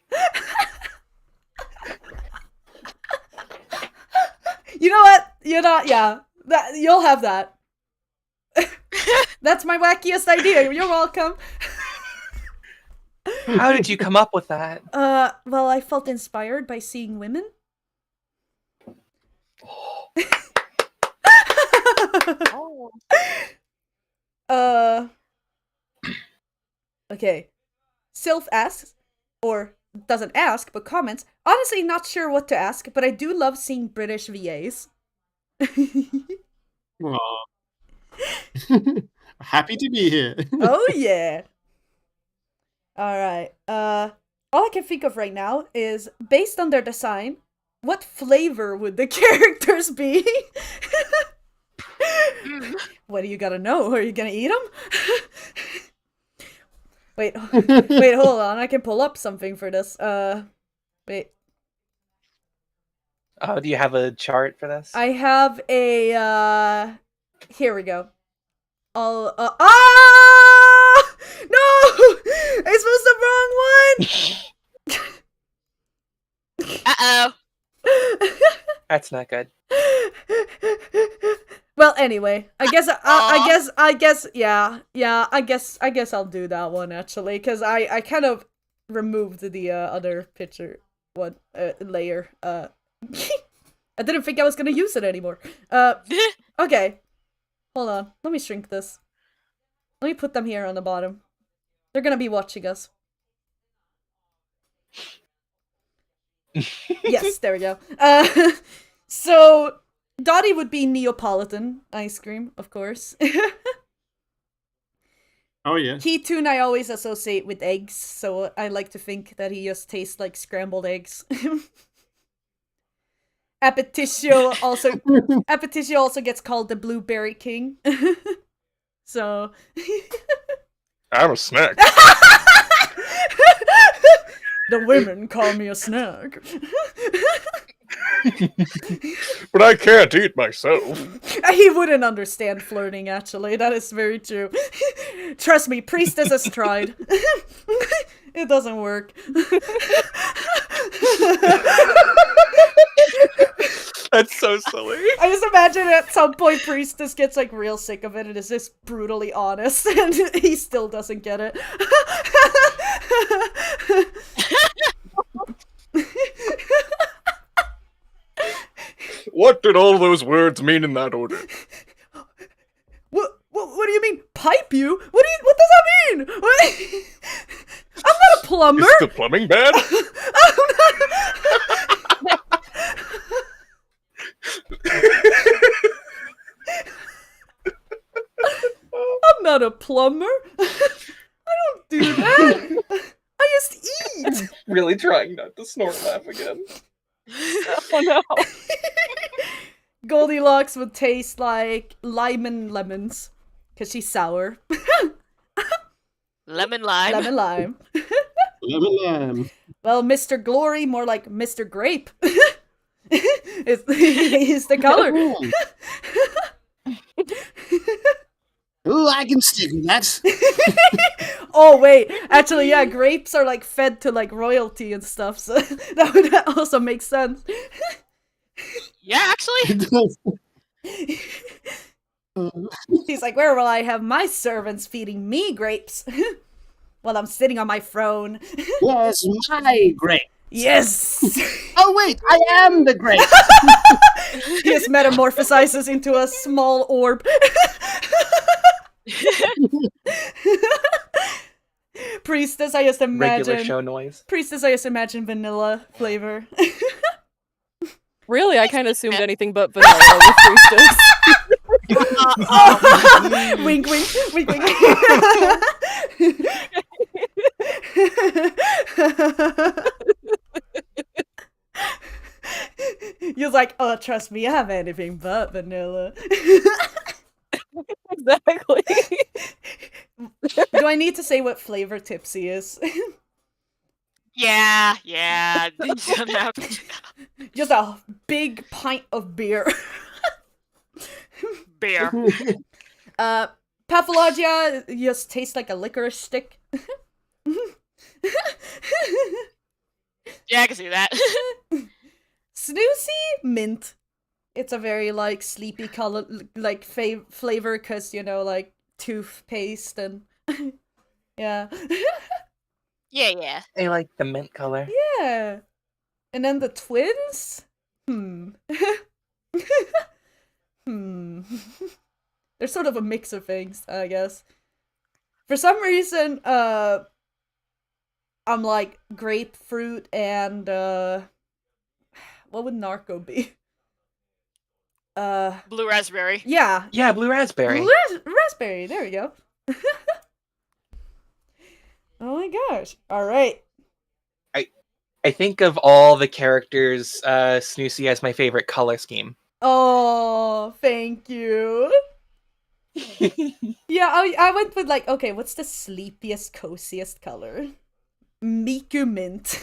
You know what? You're not. Yeah, you'll have that. That's my wackiest idea. You're welcome. How did you come up with that? Well, I felt inspired by seeing women. Okay. Sylph asks, or doesn't ask, but comments, honestly not sure what to ask, but I do love seeing British VAs. Aw. Happy to be here. Oh yeah. Alright. All I can think of right now is, based on their design, what flavor would the characters be? What do you gotta know? Are you gonna eat them? Wait, hold on. I can pull up something for this. Wait. Oh, do you have a chart for this? I have a, here we go. No! I supposed the wrong one! Uh-oh. That's not good. Well, anyway, I guess I guess I'll do that one, actually, because I kind of removed the other picture one layer. I didn't think I was gonna use it anymore. Okay, hold on, let me shrink this. Let me put them here on the bottom. They're gonna be watching us. Yes, there we go. So Dottie would be Neapolitan ice cream, of course. Oh yeah. Keytune I always associate with eggs, so I like to think that he just tastes like scrambled eggs. Appetitio also gets called the Blueberry King. So I'm a snack. the women call me a snack. But I can't eat myself. He wouldn't understand flirting, actually. That is very true. Trust me, Priestess has tried. It doesn't work. That's so silly. I just imagine at some point Priestess gets like real sick of it and is just brutally honest, and he still doesn't get it. What did all those words mean in that order? What do you mean, pipe you? What does that mean? What? I'm not a plumber. Is the plumbing bad? I'm not a plumber. I don't do that. I just eat. Really trying not to snort laugh again. Oh no. Goldilocks would taste like lime and lemons, because she's sour. Lemon lime. Lemon lime. Lemon lamb. Well, Mr. Glory, more like Mr. Grape. He's the color. Ooh, I can stick with that. Oh wait, actually, yeah, grapes are like fed to like royalty and stuff, so that would also make sense. Yeah, actually. He's like, where will I have my servants feeding me grapes while I'm sitting on my throne? Yes, my grape. Yes! Oh wait, I am the grape. He just metamorphosizes into a small orb. Priestess, I just imagine. Regular show noise. Priestess, I just imagine vanilla flavor. Really, I kind of assumed anything but vanilla with Priestess. Wink, wink, wink, wink. You're like, oh, trust me, I have anything but vanilla. Exactly. Do I need to say what flavor Tipsy is? Yeah. You don't have to. Just a big pint of beer. Beer. Pathologia just tastes like a licorice stick. Yeah, I can see that. Snoozy mint. It's a very like sleepy color, like flavor, cause you know, like toothpaste and yeah. Yeah. I like the mint color. Yeah. And then the twins? They're sort of a mix of things, I guess. For some reason, I'm like grapefruit and what would Narco be? Blue raspberry. Yeah. Yeah, blue raspberry. Raspberry, there we go. Oh my gosh. Alright. I think of all the characters, Snoozy has my favorite color scheme. Oh, thank you. Yeah, I went with like, okay, what's the sleepiest, coziest color? Miku mint.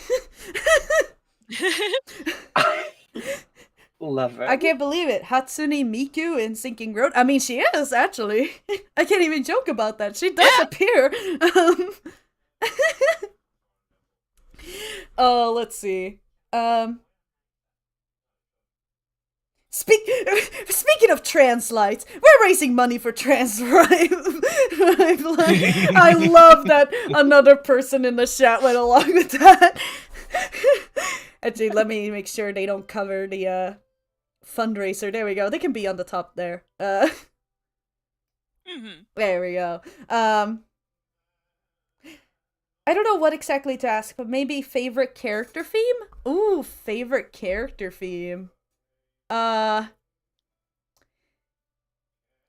Love it. I can't believe it. Hatsune Miku in Sinking Road. I mean, she is, actually. I can't even joke about that. She does appear. Oh, let's see. Speaking of Translites, we're raising money for Translife. I love that another person in the chat went along with that. Actually, let me make sure they don't cover the fundraiser. There we go. They can be on the top there. There we go. I don't know what exactly to ask, but maybe favorite character theme? Ooh, favorite character theme. I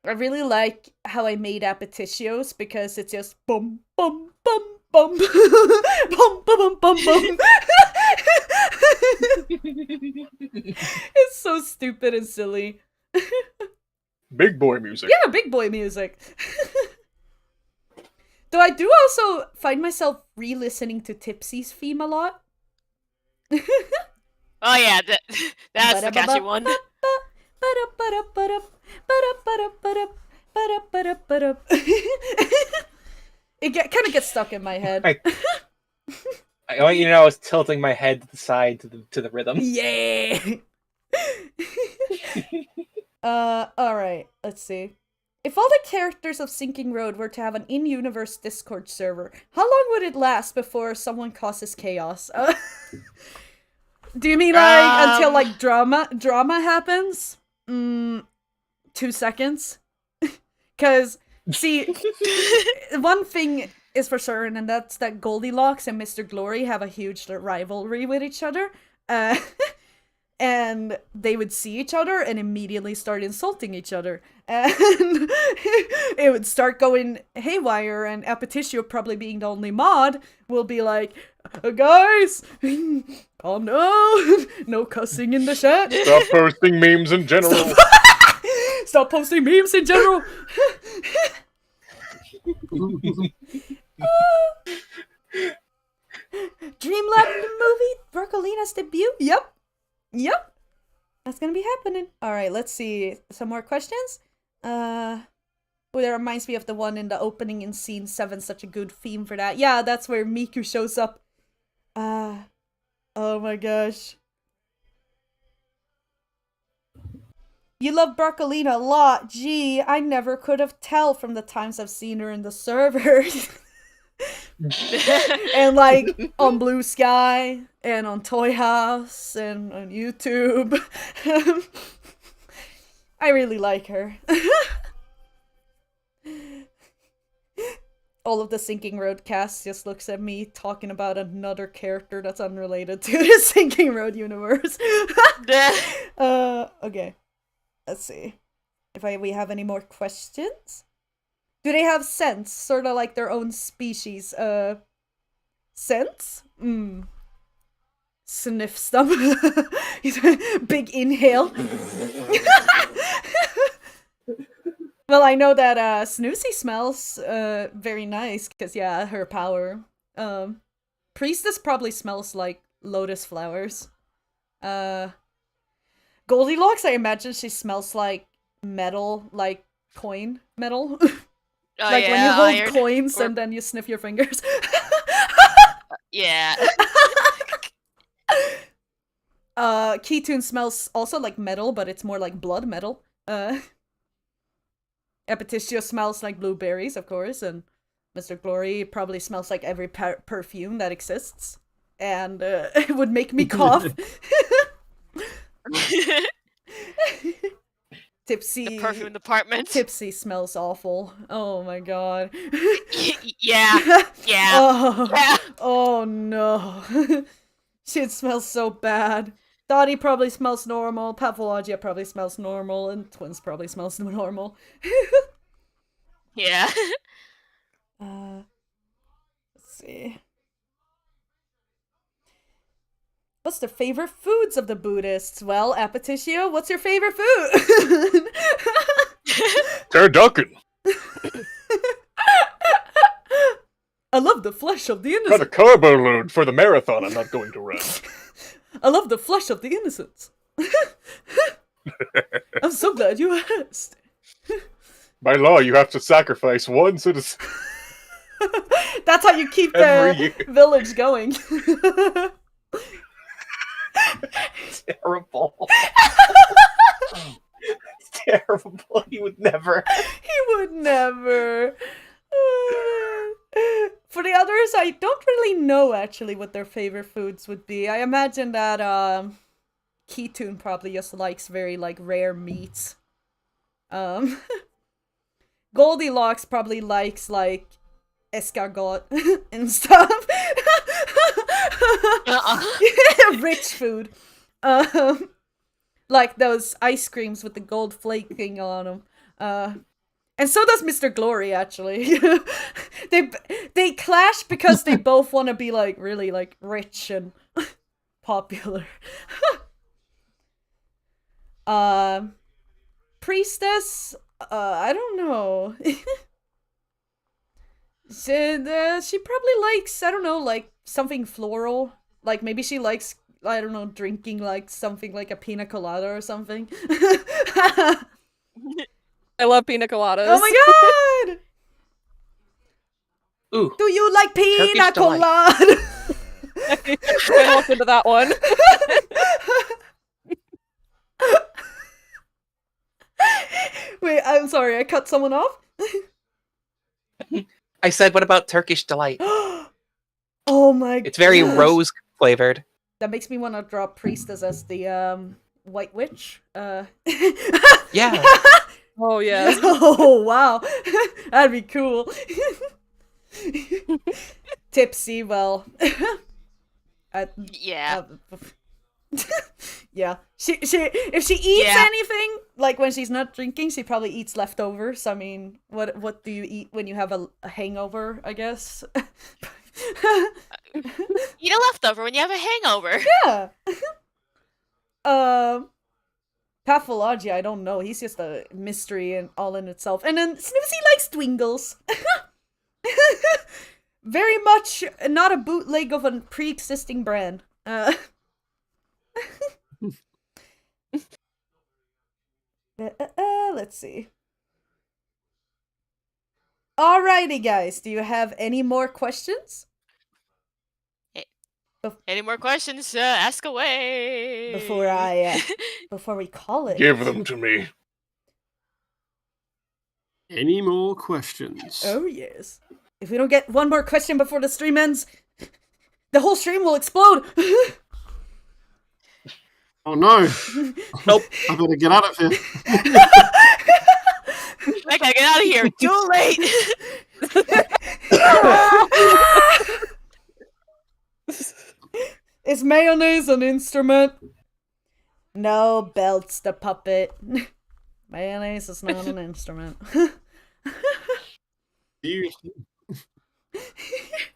really like how I made Appetitios because it's just bum bum bum bum bum bum bum bum. It's so stupid and silly. Big boy music. Yeah, big boy music. Though I do also find myself re-listening to Tipsy's theme a lot. Oh yeah, that's the catchy one. It kind of gets stuck in my head. I want you to know I was tilting my head to the side to the rhythm. Yeah. Alright, let's see. If all the characters of Sinking Road were to have an in-universe Discord server, how long would it last before someone causes chaos? Do you mean like until like drama happens? 2 seconds? Cause see, one thing is for certain, and that's that Goldilocks and Mr. Glory have a huge rivalry with each other. And they would see each other and immediately start insulting each other. And it would start going haywire, and Appetitio, probably being the only mod, will be like, guys, calm down, no cussing in the chat. Stop posting memes in general. Stop posting memes in general. Dreamland movie, Broccolina's debut. Yep. That's gonna be happening. Alright, let's see. Some more questions? That reminds me of the one in the opening in scene 7. Such a good theme for that. Yeah, that's where Miku shows up. Oh my gosh. You love Broccolina a lot. Gee, I never could have tell from the times I've seen her in the server. And like on Blue Sky and on Toy House and on YouTube. I really like her. All of the Sinking Road cast just looks at me talking about another character that's unrelated to the Sinking Road universe. Okay. Let's see. If we have any more questions? Do they have scents? Sort of like their own species. Scents? Sniffs them. Big inhale. Well, I know that Snoozy smells very nice, because yeah, her power. Priestess probably smells like lotus flowers. Goldilocks, I imagine she smells like metal, like coin metal. Like when you hold iron. coins and then you sniff your fingers. Yeah. Keytune smells also like metal, but it's more like blood metal. Epititio smells like blueberries, of course, and Mr. Glory probably smells like every perfume that exists. And it would make me cough. Tipsy. The perfume department. Tipsy smells awful. Oh my god. Yeah. Yeah. Oh, Yeah. oh no. Shit smells so bad. Dottie probably smells normal. Pathologia probably smells normal. And Twins probably smells normal. Yeah. Let's see. What's the favorite foods of the Buddhists? Well, Appetitio, what's your favorite food? Turducken. I love the flesh of the Got a innocent. carbo load for the marathon I'm not going to run. I love the flesh of the innocents. I'm so glad you asked. By law, you have to sacrifice one citizen. That's how you keep Every the year. village going. Terrible. It's terrible. He would never. He would never. For the others, I don't really know actually what their favorite foods would be. I imagine that Keytune probably just likes very like rare meats. Goldilocks probably likes like escargot and stuff. Rich food. Like those ice creams with the gold flake thing on them. And so does Mr. Glory, actually. They clash because they both want to be like really like rich and popular. Priestess, I don't know. She probably likes, I don't know, like something floral. Like maybe she likes, I don't know, drinking like something like a pina colada or something. I love pina coladas. Oh my god! Ooh. Do you like pina Turkish delight. colada? I looked into that one. Wait, I'm sorry, I cut someone off? I said, what about Turkish delight? Oh my god. It's very rose flavored. That makes me want to draw Priestess as the White Witch. Yeah. Oh, yeah. Oh, wow. That'd be cool. Tipsy, well. Yeah. Yeah. She if she eats anything, like when she's not drinking, she probably eats leftovers. I mean, what do you eat when you have a hangover, I guess? Eat a leftover when you have a hangover. Yeah. Pathologia, I don't know. He's just a mystery and all in itself. And then Snoozy likes Dwingles. Very much not a bootleg of a pre-existing brand. Let's see. Alrighty, guys. Do you have any more questions? Any more questions? Ask away. Before we call it. Give them to me. Any more questions? Oh yes. If we don't get one more question before the stream ends, the whole stream will explode. Oh no. Nope. I better get out of here. I gotta get out of here. Too late. Is mayonnaise an instrument? No, Belt's the puppet. Mayonnaise is not an instrument.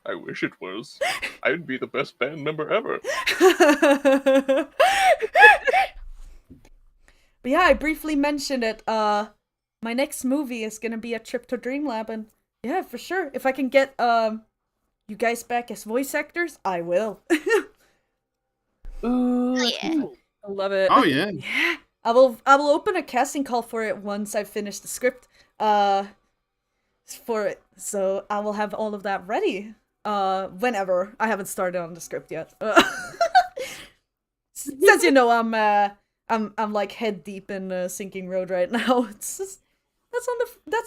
I wish it was. I'd be the best band member ever. But yeah, I briefly mentioned it. My next movie is gonna be a trip to Dreamlab, and yeah, for sure. If I can get you guys back as voice actors, I will. Ooh, Yeah. I love it. Oh yeah. Yeah, I will open a casting call for it once I finish the script. For it, so I will have all of that ready. Whenever. I haven't started on the script yet. Since you know I'm like head deep in Sinking Road right now. It's just, that's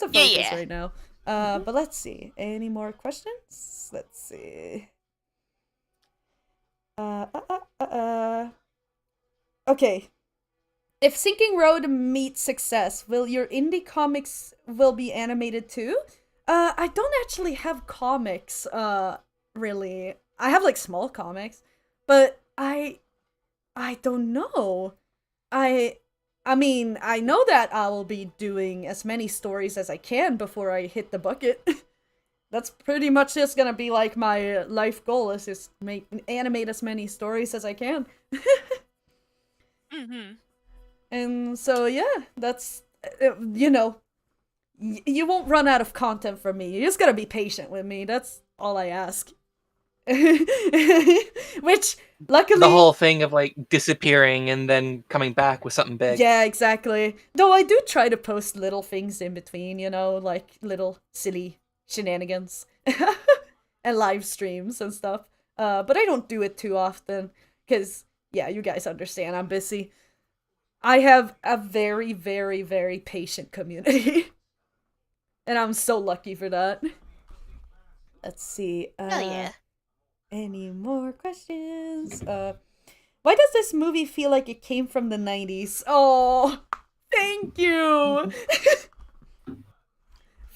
a focus Yeah. right now. But let's see. Any more questions? Let's see. Okay. If Sinking Road meets success, will your indie comics will be animated too? I don't actually have comics, really. I have like small comics, but I don't know. I mean, I know that I will be doing as many stories as I can before I hit the bucket. That's pretty much just gonna be like my life goal is just animate as many stories as I can. Mm-hmm. And so yeah, that's you know, you won't run out of content from me. You just gotta be patient with me. That's all I ask. Which luckily The whole thing of like disappearing and then coming back with something big. yeah, exactly. Though I do try to post little things in between, you know, like little silly shenanigans and live streams and stuff. But I don't do it too often because yeah, you guys understand I'm busy. I have a very, very, very patient community. And I'm so lucky for that. Let's see. Hell yeah. Any more questions? Why does this movie feel like it came from the 90s? Oh, thank you!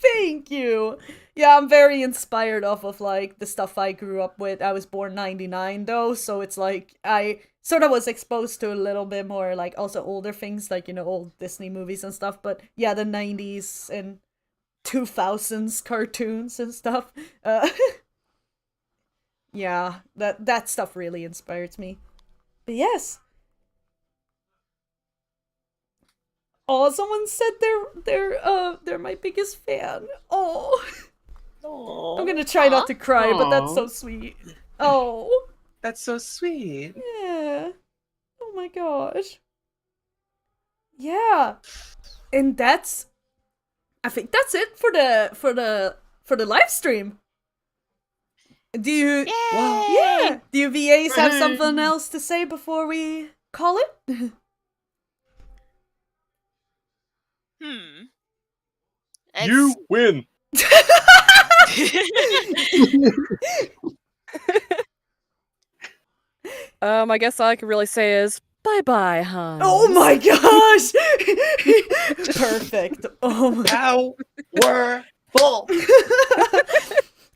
Thank you! Yeah, I'm very inspired off of, like, the stuff I grew up with. I was born 99, though, so it's like, I sort of was exposed to a little bit more, like, also older things, like, you know, old Disney movies and stuff, but yeah, the 90s and 2000s cartoons and stuff. Yeah, that stuff really inspires me. But yes. Oh, someone said they're my biggest fan. Oh. Aww. I'm gonna try not to cry, but that's Aw. so sweet. Oh. That's so sweet. Yeah. Oh my gosh. Yeah. And I think that's it for the live stream. Do you Yeah. Do you VAs have something else to say before we call it? You win. I guess all I can really say is bye-bye, Hans. Oh my gosh! Perfect. Oh my. Powerful.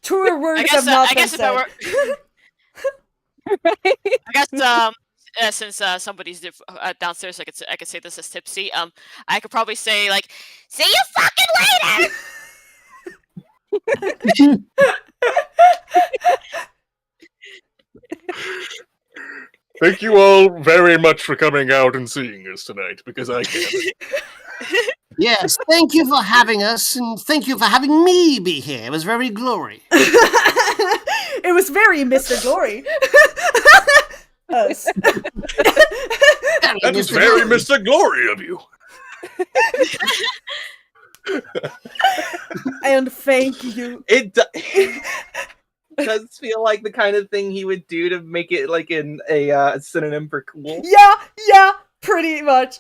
Truer words I have not been guess if said. I were, I guess since somebody's downstairs, I could say this as tipsy. I could probably say like, "See you fucking later." Thank you all very much for coming out and seeing us tonight, because I can't. Yes, thank you for having us, and thank you for having me be here. It was very glory. It was very Mr. Glory. Us. That is very Mr. Glory of you. And thank you. does feel like the kind of thing he would do to make it like in a synonym for cool. Yeah, pretty much.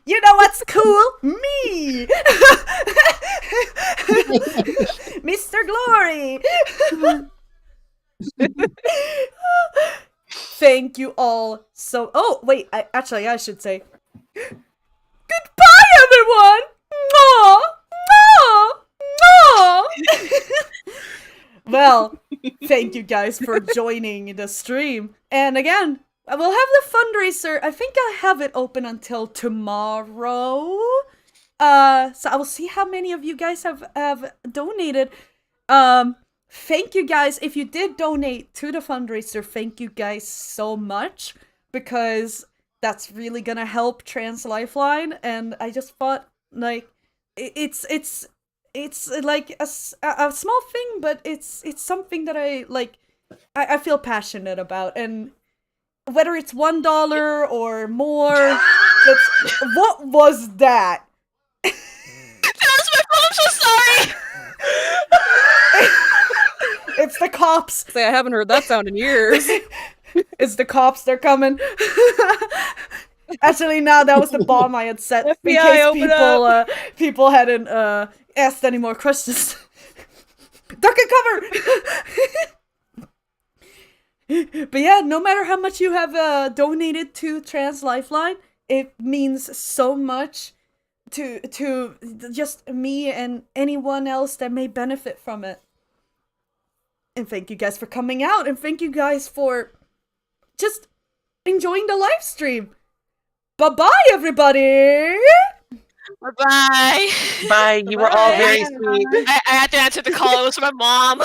You know what's cool? Me! Mr. Glory! Thank you all so... Oh, wait, I should say... Goodbye, everyone! Mwah! Mwah! Mwah! Well, thank you guys for joining the stream. And again, we'll have the fundraiser. I think I have it open until tomorrow. So I will see how many of you guys have donated. Thank you guys. If you did donate to the fundraiser, thank you guys so much, because that's really gonna help Translifeline. And I just thought, like, it's like a small thing, but it's something that I feel passionate about. And whether it's $1 or more, what was that? That was my phone, I'm so sorry! It's the cops. Say, I haven't heard that sound in years. It's the cops, they're coming. Actually, no, that was the bomb I had set in FBI, case people hadn't asked any more questions. Duck and cover! But yeah, no matter how much you have donated to Translifeline, it means so much to just me and anyone else that may benefit from it. And thank you guys for coming out, and thank you guys for just enjoying the live stream. Bye-bye, everybody! Bye-bye! Bye, you were all very sweet. I had to answer the call, it was my mom.